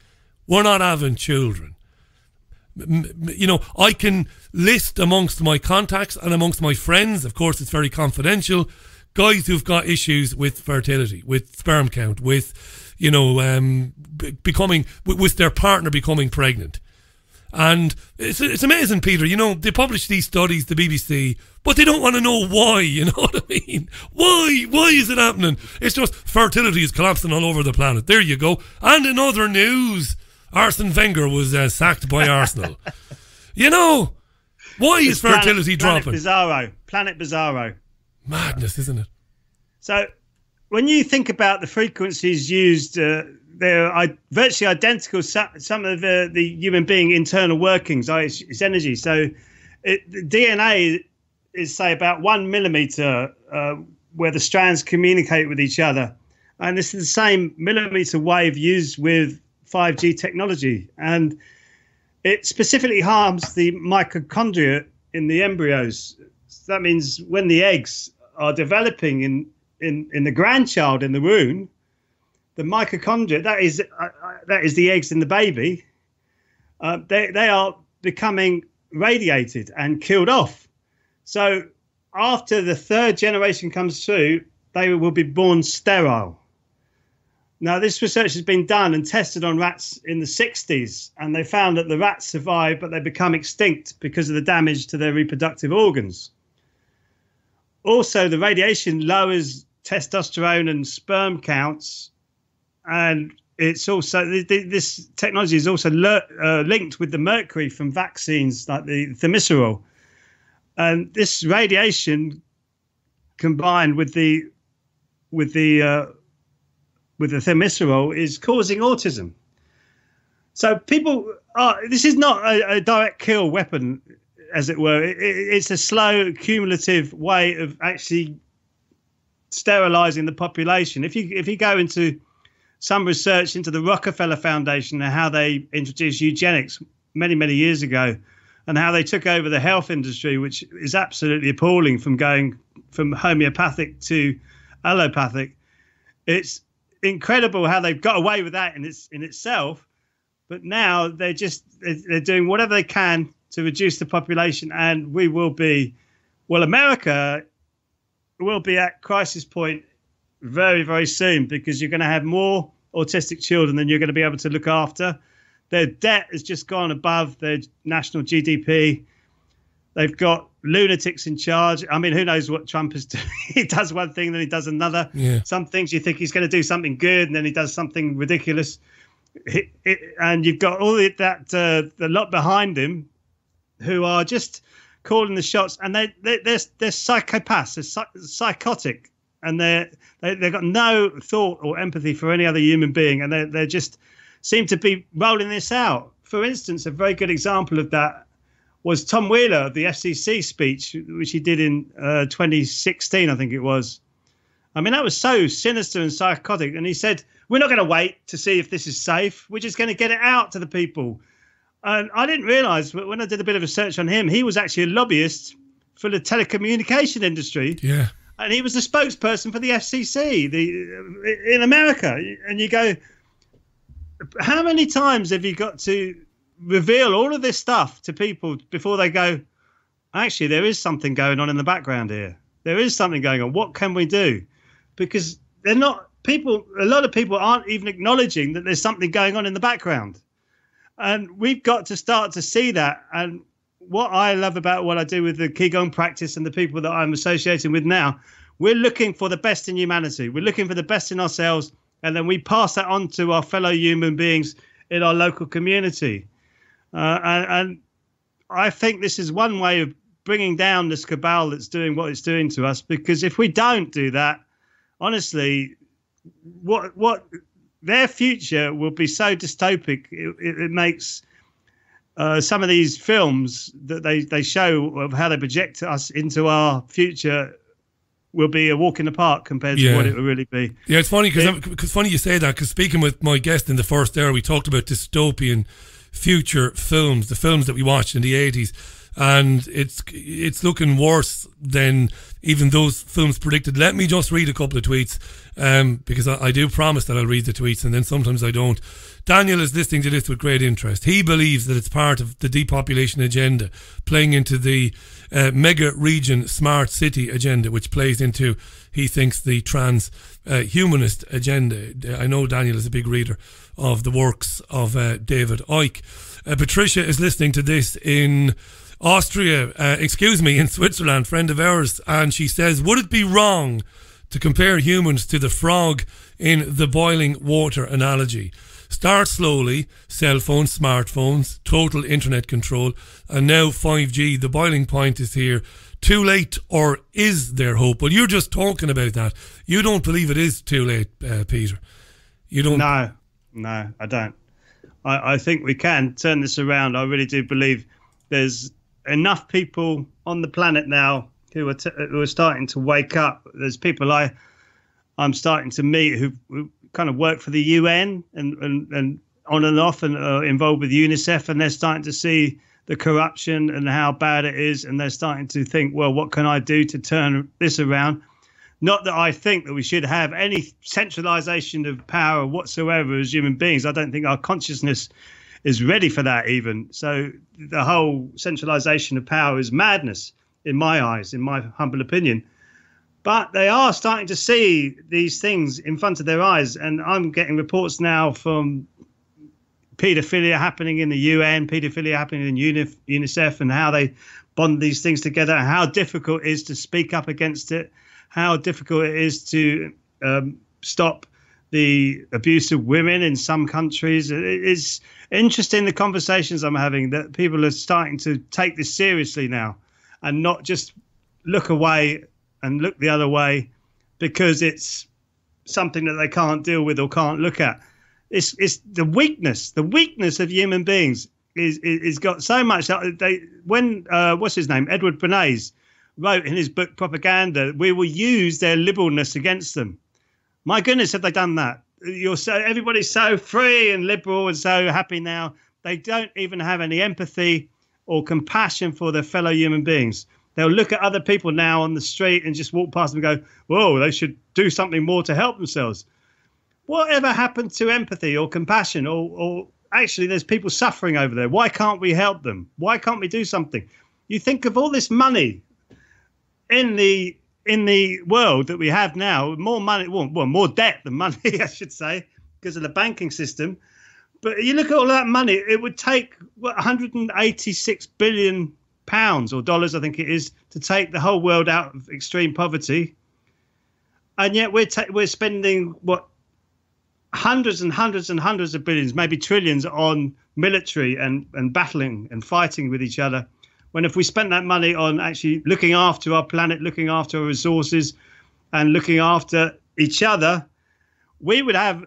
We're not having children. You know, I can list amongst my contacts and amongst my friends, of course it's very confidential, guys who've got issues with fertility, with sperm count, with, you know, with their partner becoming pregnant. And it's amazing, Peter, you know, they publish these studies, the BBC, but they don't want to know why, you know what I mean? Why is it happening? It's just fertility is collapsing all over the planet. There you go. And in other news, Arsene Wenger was sacked by Arsenal. You know, why is fertility dropping? Planet Bizarro. Madness, isn't it? So, when you think about the frequencies used, they're virtually identical. Some of the human being internal workings, its energy. So, the DNA is, say, about 1 millimeter where the strands communicate with each other. And this is the same millimeter wave used with 5G technology. And it specifically harms the mitochondria in the embryos. So that means when the eggs are developing in the grandchild in the womb, the mitochondria, that is the eggs in the baby, they are becoming radiated and killed off. So after the third generation comes through, they will be born sterile. Now, this research has been done and tested on rats in the 60s, and they found that the rats survive, but they become extinct because of the damage to their reproductive organs. Also, the radiation lowers testosterone and sperm counts, and it's also this technology is also linked with the mercury from vaccines like the thimerosal, and this radiation combined with the thimerosal is causing autism. So people this is not a direct kill weapon, as it were. It's a slow, cumulative way of actually sterilizing the population. If you go into some research into the Rockefeller Foundation and how they introduced eugenics many years ago, and how they took over the health industry, which is absolutely appalling, from going from homeopathic to allopathic. It's incredible how they've got away with that in itself, but now they're doing whatever they can to reduce the population, and we will be, well, America will be at crisis point very soon, because you're going to have more autistic children than you're going to be able to look after. Their debt has just gone above their national GDP. They've got lunatics in charge. I mean, who knows what Trump is doing? He does one thing, then he does another. Yeah. Some things you think he's going to do something good, and then he does something ridiculous. And you've got all the lot behind him who are just calling the shots, and they're psychopaths, they're psychotic, and they've got no thought or empathy for any other human being, and they just seem to be rolling this out. For instance, a very good example of that was Tom Wheeler, the FCC speech, which he did in 2016, I think it was. I mean, that was so sinister and psychotic. And he said, we're not going to wait to see if this is safe. We're just going to get it out to the people. And I didn't realise, but when I did a bit of research on him, he was actually a lobbyist for the telecommunication industry. Yeah. and he was the spokesperson for the FCC in America. And you go, how many times have you got to reveal all of this stuff to people before they go, actually, there is something going on in the background here. There is something going on. What can we do? Because they're not people. A lot of people aren't even acknowledging that there's something going on in the background. And we've got to start to see that. And what I love about what I do with the Qigong practice and the people that I'm associating with now, we're looking for the best in humanity. We're looking for the best in ourselves. And then we pass that on to our fellow human beings in our local community. And I think this is one way of bringing down this cabal that's doing what it's doing to us. Because if we don't do that, honestly, what their future will be so dystopic. It makes some of these films that they show of how they project us into our future will be a walk in the park compared to what it will really be. Yeah, it's funny because funny you say that, because speaking with my guest in the first hour, we talked about dystopian future films, the films that we watched in the 80s, and it's looking worse than even those films predicted. Let me just read a couple of tweets, because I do promise that I'll read the tweets, and then sometimes I don't. Daniel is listening to this with great interest. He believes that it's part of the depopulation agenda, playing into the mega region smart city agenda, which plays into, he thinks, the trans-humanist agenda. I know Daniel is a big reader of the works of David Icke. Patricia is listening to this in Austria, in Switzerland, friend of ours, and she says, would it be wrong to compare humans to the frog in the boiling water analogy? Start slowly, cell phones, smartphones, total internet control, and now 5G. The boiling point is here. Too late, or is there hope? Well, you're just talking about that. You don't believe it is too late, Peter. You don't? No, I don't. I think we can turn this around. I really do believe there's enough people on the planet now who are starting to wake up. There's people I'm starting to meet who kind of work for the UN and on and off and are involved with UNICEF, and they're starting to see the corruption and how bad it is, and they're starting to think, well, what can I do to turn this around? Not that I think that we should have any centralization of power whatsoever as human beings. I don't think our consciousness is ready for that even. So the whole centralization of power is madness in my eyes, in my humble opinion. But they are starting to see these things in front of their eyes. And I'm getting reports now from paedophilia happening in the UN, paedophilia happening in UNICEF, and how they bond these things together, and how difficult it is to speak up against it, how difficult it is to stop the abuse of women in some countries. It's interesting, the conversations I'm having, that people are starting to take this seriously now and not just look away and look the other way because it's something that they can't deal with or can't look at. It's the weakness of human beings is got so much. What's his name? Edward Bernays wrote in his book Propaganda, we will use their liberalness against them. My goodness, have they done that? Everybody's so free and liberal and so happy now. They don't even have any empathy or compassion for their fellow human beings. They'll look at other people now on the street and just walk past them and go, whoa, they should do something more to help themselves. Whatever happened to empathy or compassion? Or actually, there's people suffering over there. Why can't we help them? Why can't we do something? You think of all this money in the world that we have now, more money, well, more debt than money, I should say, because of the banking system. But you look at all that money, it would take 186 billion pounds or dollars, I think it is, to take the whole world out of extreme poverty. And yet we're spending hundreds and hundreds and hundreds of billions, maybe trillions, on military and battling and fighting with each other. When if we spent that money on actually looking after our planet, looking after our resources and looking after each other, we would have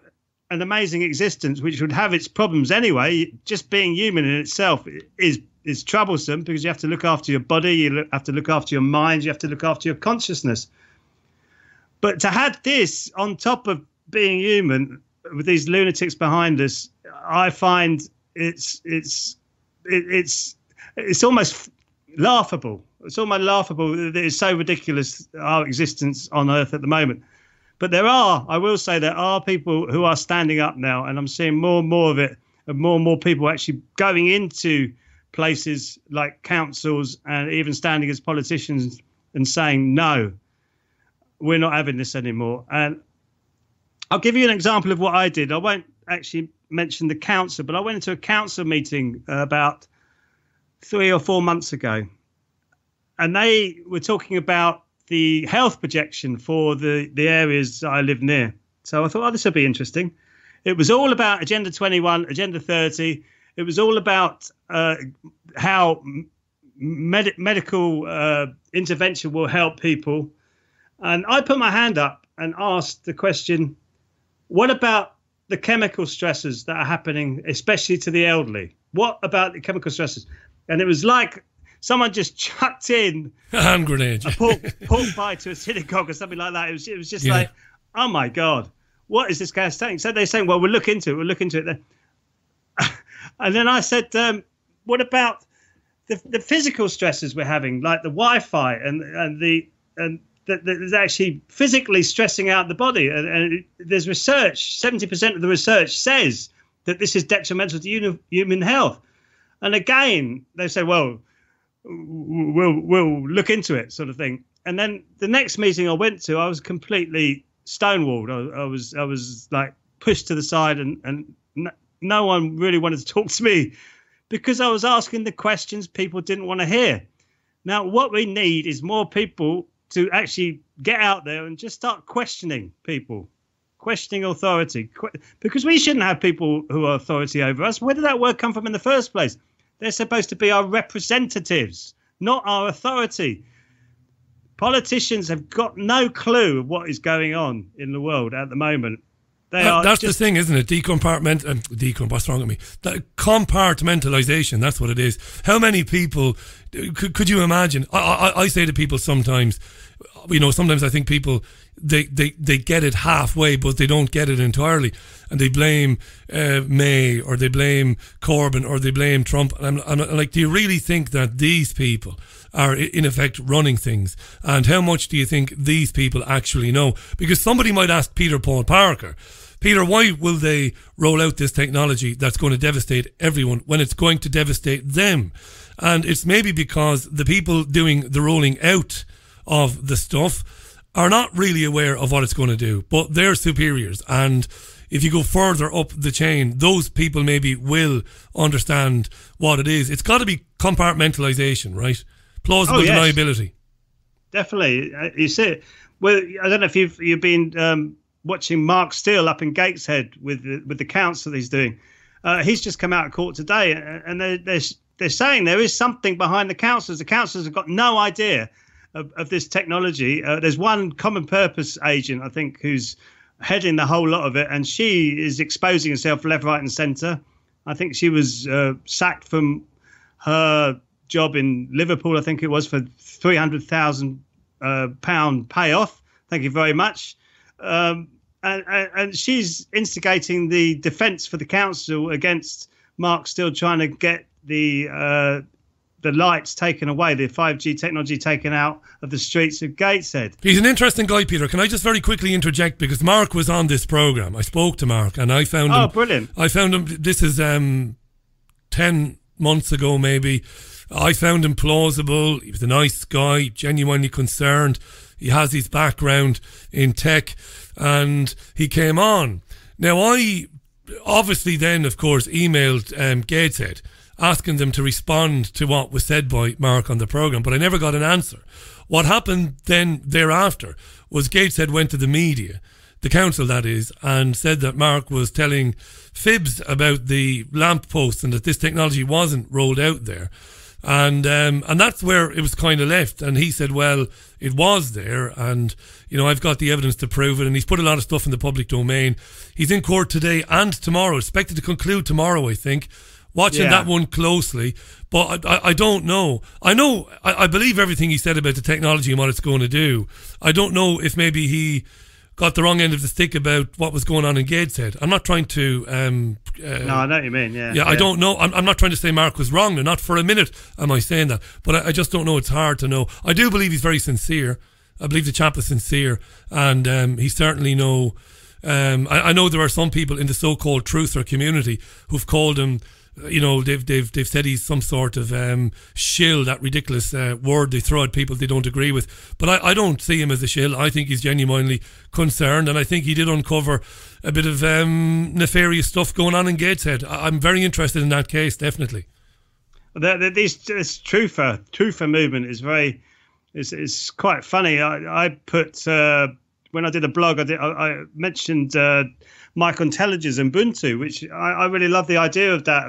an amazing existence, which would have its problems anyway. Just being human in itself is troublesome because you have to look after your body, you have to look after your mind, you have to look after your consciousness. But to have this on top of being human with these lunatics behind us, I find it's almost laughable It's almost laughable that it's so ridiculous, our existence on Earth at the moment. But I will say, there are people who are standing up now, and I'm seeing more and more of it, and more people actually going into places like councils and even standing as politicians and saying, no, we're not having this anymore. And I'll give you an example of what I did. I won't actually mention the council, but I went into a council meeting about 3 or 4 months ago, and they were talking about the health projection for the areas that I live near. So I thought, oh, this will be interesting. It was all about Agenda 21, Agenda 30. It was all about how medical intervention will help people. And I put my hand up and asked the question, what about the chemical stresses that are happening, especially to the elderly? What about the chemical stresses? And it was like someone just chucked in a hand grenade, a pork pie to a synagogue or something like that. It was just like, oh my God, what is this guy saying? So they're saying, well, we'll look into it then. And then I said, what about the physical stresses we're having, like the Wi-Fi and that's actually physically stressing out the body. And there's research, 70% of the research says that this is detrimental to human health. And again, they say, well, we'll look into it, sort of thing. And then the next meeting I went to, I was completely stonewalled. I was like pushed to the side, and no one really wanted to talk to me because I was asking the questions people didn't want to hear. Now, what we need is more people to actually get out there and just start questioning people, questioning authority, because we shouldn't have people who are authority over us. Where did that word come from in the first place? They're supposed to be our representatives, not our authority. Politicians have got no clue of what is going on in the world at the moment. That's the thing, isn't it? What's wrong with me? Compartmentalization, that's what it is. How many people, could you imagine? I say to people sometimes, sometimes I think people, they get it halfway, but they don't get it entirely. And they blame May, or they blame Corbyn, or they blame Trump. And I'm like, do you really think that these people are in effect running things? And how much do you think these people actually know? Because somebody might ask Peter Paul Parker, Peter, why will they roll out this technology that's going to devastate everyone when it's going to devastate them? And it's maybe because the people doing the rolling out of the stuff are not really aware of what it's going to do, but they're superiors. And if you go further up the chain, those people maybe will understand what it is. It's got to be compartmentalization, right? Plausible deniability. Definitely. You see it. Well, I don't know if you've been watching Mark Steele up in Gateshead with the council he's doing. He's just come out of court today, and they're saying there is something behind the councillors. The councillors have got no idea of this technology. There's one common purpose agent, I think, who's heading the whole lot of it, and she is exposing herself left, right and centre. I think she was sacked from her job in Liverpool, I think it was, for £300,000 payoff. Thank you very much. And she's instigating the defence for the council against Mark Steele trying to get the lights taken away, the 5G technology taken out of the streets of Gateshead. He's an interesting guy, Peter. Can I just very quickly interject? Because Mark was on this programme. I spoke to Mark and I found him... Oh, brilliant. I found him... This is 10 months ago, maybe. I found him plausible. He was a nice guy, genuinely concerned. He has his background in tech, and he came on. Now, I obviously then, of course, emailed Gateshead, asking them to respond to what was said by Mark on the programme, but I never got an answer. What happened then thereafter was Gateshead went to the media, the council that is, and said that Mark was telling fibs about the lampposts and that this technology wasn't rolled out there. And that's where it was kind of left. And he said, well, it was there, and I've got the evidence to prove it. And he's put a lot of stuff in the public domain. He's in court today and tomorrow, expected to conclude tomorrow, I think. Watching that one closely, but I don't know. I believe everything he said about the technology and what it's going to do. I don't know if maybe he got the wrong end of the stick about what was going on in Gateshead. I'm not trying to... no, I know what you mean, yeah. Yeah, I don't know. I'm not trying to say Mark was wrong. Not for a minute am I saying that. But I just don't know. It's hard to know. I do believe he's very sincere. I believe the chap is sincere. And he certainly know... I know there are some people in the so-called truther community who've called him... they've said he's some sort of shill, that ridiculous word they throw at people they don't agree with. But I don't see him as a shill. I think he's genuinely concerned, and I think he did uncover a bit of nefarious stuff going on in Gateshead. I'm very interested in that case, definitely. This truther movement is quite funny. I put when I did a blog, I mentioned microintelligence Ubuntu, which I really love the idea of that.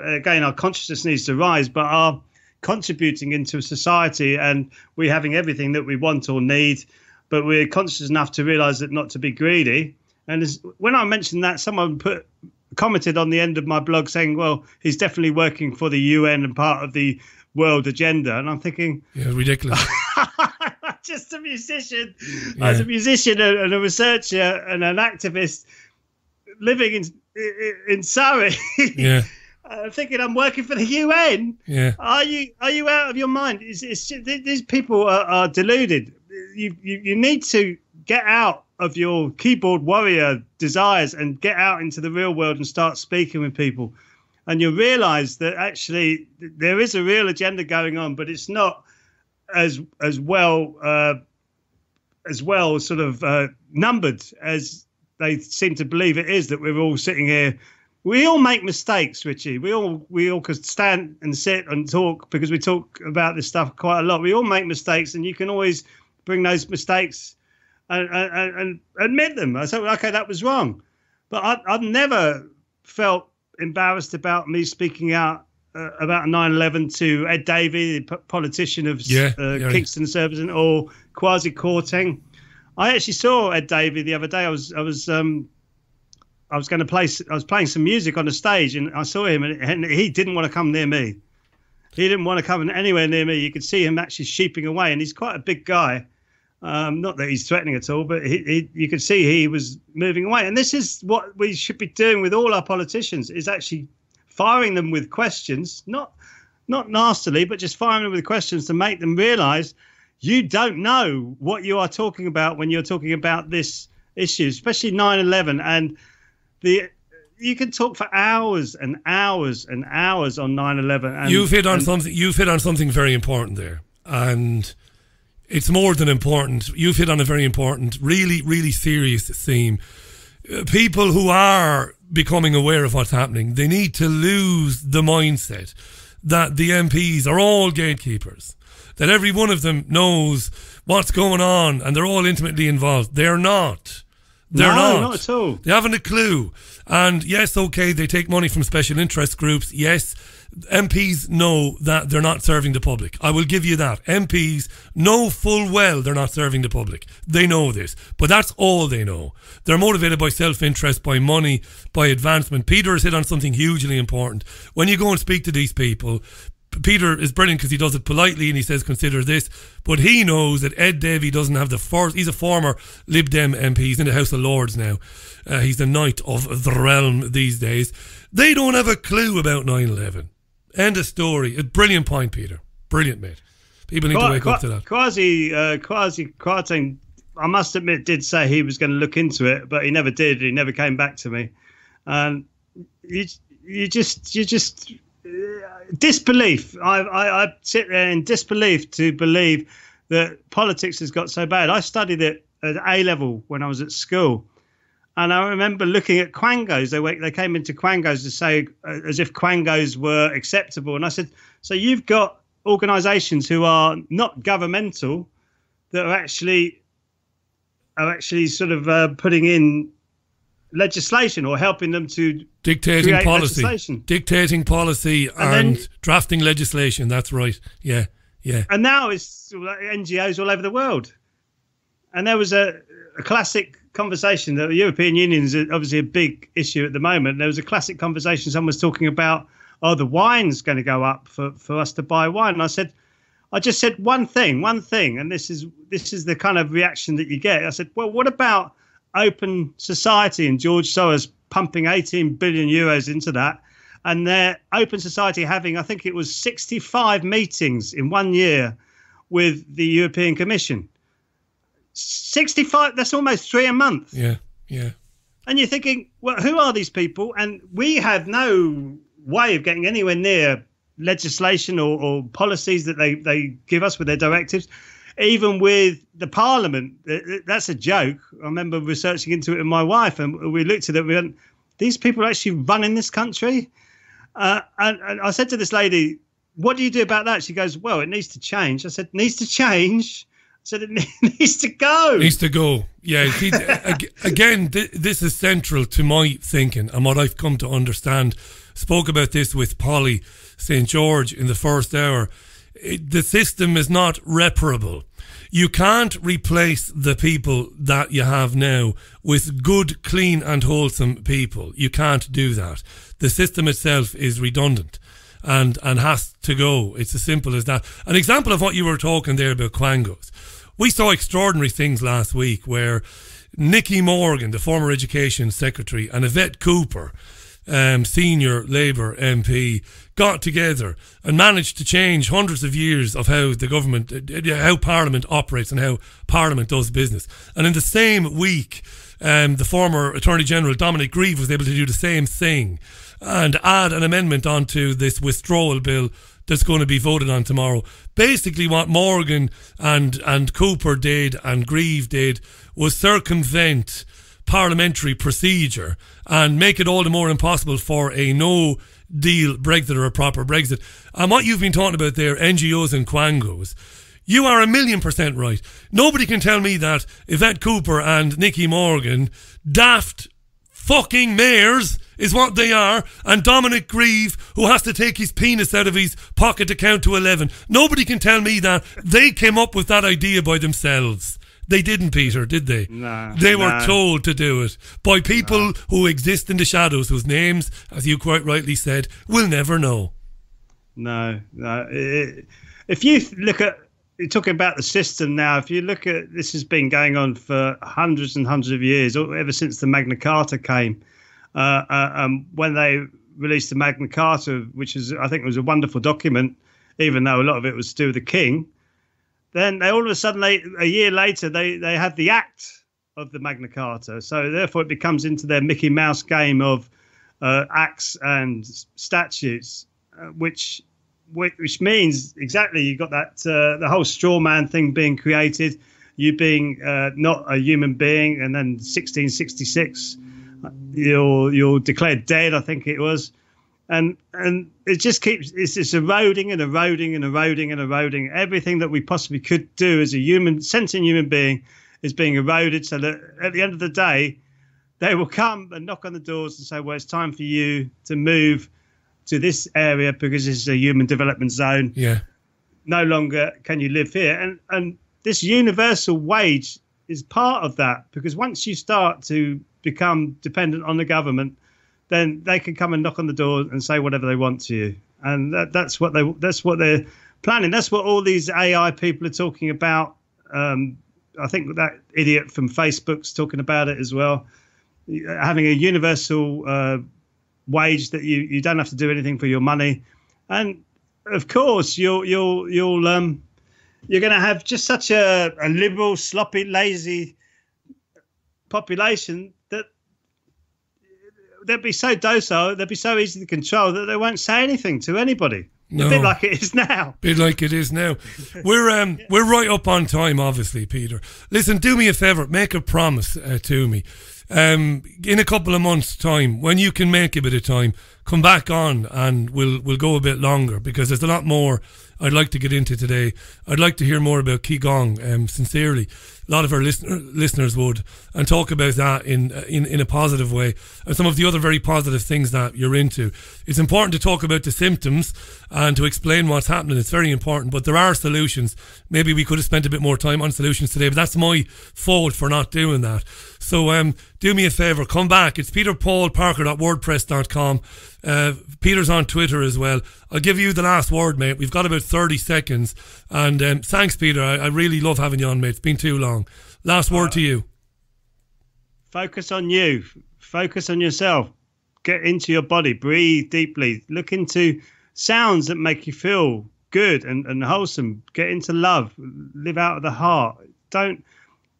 Again, our consciousness needs to rise, but our contributing into a society, and we having everything that we want or need, but we're conscious enough to realise that not to be greedy. And when I mentioned that, someone commented on the end of my blog saying, "Well, he's definitely working for the UN and part of the world agenda." And I'm thinking, yeah, ridiculous. Just a musician, as a musician and a researcher and an activist living in Surrey. Yeah. Thinking I'm working for the UN. Yeah. Are you out of your mind? These people are deluded. You need to get out of your keyboard warrior desires and get out into the real world and start speaking with people. And you'll realise that actually there is a real agenda going on, but it's not as well sort of numbered as they seem to believe it is, that we're all sitting here. We all make mistakes, Richie. We all could stand and sit and talk because we talk about this stuff quite a lot. We all make mistakes, and you can always bring those mistakes and admit them. I said, okay, that was wrong. But I've never felt embarrassed about me speaking out about 9/11 to Ed Davey, the politician of Kingston Surbiton, or Kwasi Kwarteng. I actually saw Ed Davey the other day. I was playing some music on the stage, and I saw him, and he didn't want to come near me. He didn't want to come anywhere near me. You could see him actually sheeping away, and he's quite a big guy. Not that he's threatening at all, but you could see he was moving away. And this is what we should be doing with all our politicians, is actually firing them with questions, not nastily, but just firing them with questions to make them realise you don't know what you are talking about when you're talking about this issue, especially 9/11. And you can talk for hours and hours and hours on 9/11. And you've hit on something very important there, and it's more than important. You've hit on a very important, really, really serious theme. People who are becoming aware of what's happening, they need to lose the mindset that the MPs are all gatekeepers, that every one of them knows what's going on and they're all intimately involved. They're not. They're not at all. They haven't a clue. And yes, okay, they take money from special interest groups. Yes, MPs know that they're not serving the public. I will give you that. MPs know full well they're not serving the public. They know this. But that's all they know. They're motivated by self-interest, by money, by advancement. Peter has hit on something hugely important. When you go and speak to these people, Peter is brilliant because he does it politely and he says, consider this. But he knows that Ed Davey doesn't have the force. He's a former Lib Dem MP. He's in the House of Lords now. He's the Knight of the Realm these days. They don't have a clue about 9/11. End of story. A brilliant point, Peter. Brilliant, mate. People need to wake up to that. Kwasi Kwarteng, I must admit, did say he was going to look into it, but he never did. He never came back to me. And you just disbelief. I sit there in disbelief to believe that politics has got so bad. I studied it at A level when I was at school, and I remember looking at quangos. They came into quangos to say as if quangos were acceptable, and I said, so you've got organisations who are not governmental that are actually sort of putting in legislation or helping them to dictating policy and then, drafting legislation. That's right. Yeah. And now it's NGOs all over the world. And there was a classic conversation that the European Union is obviously a big issue at the moment. There was a classic conversation. Someone was talking about, the wine's going to go up for us to buy wine. And I just said one thing, and this is the kind of reaction that you get. I said, well, what about open society, and George Soros pumping 18 billion euros into that. And their open society having, I think it was 65 meetings in 1 year with the European Commission. 65, that's almost 3 a month. Yeah, yeah. And you're thinking, well, who are these people? And we have no way of getting anywhere near legislation or policies that they give us with their directives. Even with the Parliament, that's a joke. I remember researching into it with my wife, and we looked at it. We went, these people are actually running this country. And I said to this lady, what do you do about that? She goes, well, it needs to change. I said, needs to change? I said, it needs to go. Needs to go. Yeah. See, again, this is central to my thinking and what I've come to understand. Spoke about this with Polly St. George in the first hour. The system is not reparable. You can't replace the people that you have now with good, clean and wholesome people. You can't do that. The system itself is redundant and has to go. It's as simple as that. An example of what you were talking there about quangos. We saw extraordinary things last week where Nicky Morgan, the former Education Secretary, and Yvette Cooper, senior Labour MP, got together and managed to change hundreds of years of how the government, how Parliament operates and how Parliament does business. And in the same week, the former Attorney General Dominic Grieve was able to do the same thing and add an amendment onto this withdrawal bill that's going to be voted on tomorrow. Basically what Morgan and Cooper did and Grieve did was circumvent parliamentary procedure and make it all the more impossible for a no-deal Brexit or a proper Brexit. And what you've been talking about there, NGOs and quangos, you are 1,000,000% right. Nobody can tell me that Yvette Cooper and Nicky Morgan, daft fucking mayors is what they are, and Dominic Grieve, who has to take his penis out of his pocket to count to 11. Nobody can tell me that they came up with that idea by themselves. They didn't, Peter, did they? No. They were told to do it by people who exist in the shadows, whose names, as you quite rightly said, we'll never know. No. If you look at, you're talking about the system now, if you look at, this has been going on for hundreds and hundreds of years, ever since the Magna Carta came. When they released the Magna Carta, which is, I think was a wonderful document, even though a lot of it was still the king, then they all of a sudden, a year later, they had the Act of the Magna Carta. So therefore it becomes into their Mickey Mouse game of acts and statutes, which means exactly you've got that the whole straw man thing being created, you being not a human being, and then 1666 you're declared dead, I think it was, and it just keeps, it's just eroding and eroding and eroding and eroding. Everything that we possibly could do as a human, sentient human being is being eroded, so that at the end of the day they will come and knock on the doors and say, well, it's time for you to move to this area because this is a human development zone. Yeah. No longer can you live here. And this universal wage is part of that, because once you start to become dependent on the government, then they can come and knock on the door and say whatever they want to you. And that's what they're planning. That's what all these AI people are talking about. I think that idiot from Facebook's talking about it as well. Having a universal wage that you don't have to do anything for your money, and of course you're going to have just such a liberal, sloppy, lazy population that they'll be so docile, they'll be so easy to control that they won't say anything to anybody. No. A bit like it is now. We're right up on time, obviously, Peter. Listen, do me a favour, make a promise to me. In a couple of months' time, when you can make a bit of time, come back on and we'll go a bit longer, because there's a lot more I'd like to get into today. I'd like to hear more about Qigong, sincerely. A lot of our listeners would, and talk about that in a positive way, and some of the other very positive things that you're into. It's important to talk about the symptoms and to explain what's happening. It's very important, but there are solutions. Maybe we could have spent a bit more time on solutions today, but that's my fault for not doing that. So do me a favour, come back. It's peterpaulparker.wordpress.com. Peter's on Twitter as well. I'll give you the last word, mate. We've got about 30 seconds. And thanks, Peter. I really love having you on, mate. It's been too long. Last word to you. Focus on you. Focus on yourself. Get into your body. Breathe deeply. Look into sounds that make you feel good and wholesome. Get into love. Live out of the heart. Don't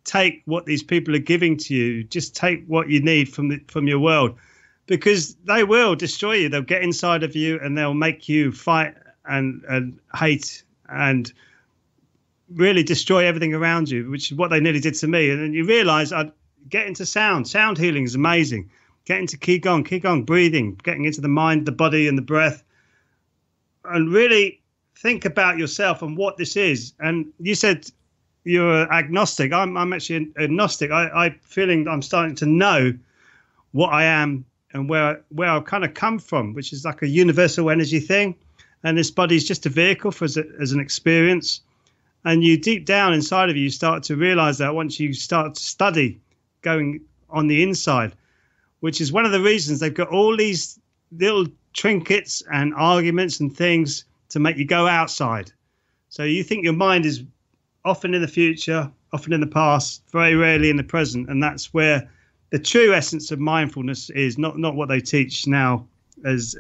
take what these people are giving to you. Just take what you need from your world, because they will destroy you. They'll get inside of you and they'll make you fight and hate and really destroy everything around you, which is what they nearly did to me. And then you realize I'd get into sound. Sound healing is amazing. Get into Qigong breathing, getting into the mind, the body and the breath, and really think about yourself and what this is. And you said you're agnostic. I'm actually agnostic. I feeling I'm starting to know what I am and where I've kind of come from, which is like a universal energy thing. And this body is just a vehicle for as an experience. And you deep down inside of you start to realize that once you start to study going on the inside, which is one of the reasons they've got all these little trinkets and arguments and things to make you go outside. So you think your mind is often in the future, often in the past, very rarely in the present. And that's where the true essence of mindfulness is, not what they teach now as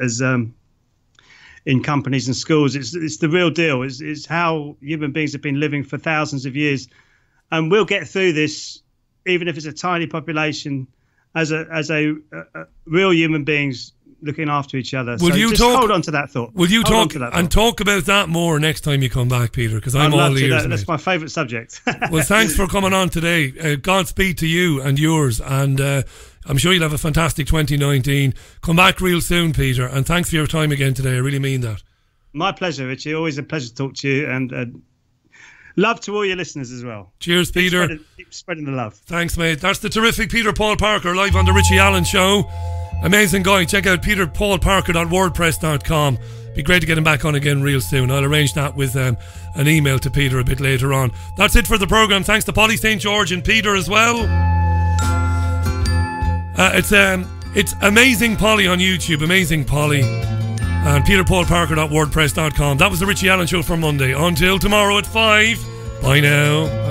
in companies and schools. It's the real deal. It's how human beings have been living for thousands of years. And we'll get through this, even if it's a tiny population, as a real human beings looking after each other. Will you just hold on to that thought. Will you talk about that more next time you come back, Peter? Because I'm all ears. That's my favourite subject. Well, thanks for coming on today. Godspeed to you and yours. And I'm sure you'll have a fantastic 2019. Come back real soon, Peter. And thanks for your time again today. I really mean that. My pleasure, Richie. Always a pleasure to talk to you. And love to all your listeners as well. Cheers, Peter. Keep spreading the love. Thanks, mate. That's the terrific Peter Paul Parker live on the Richie Allen Show. Amazing guy. Check out peterpaulparker.wordpress.com. Be great to get him back on again real soon. I'll arrange that with an email to Peter a bit later on. That's it for the programme. Thanks to Polly St. George and Peter as well. It's Amazing Polly on YouTube. Amazing Polly. And peterpaulparker.wordpress.com. That was the Richie Allen Show for Monday. Until tomorrow at 5. Bye now.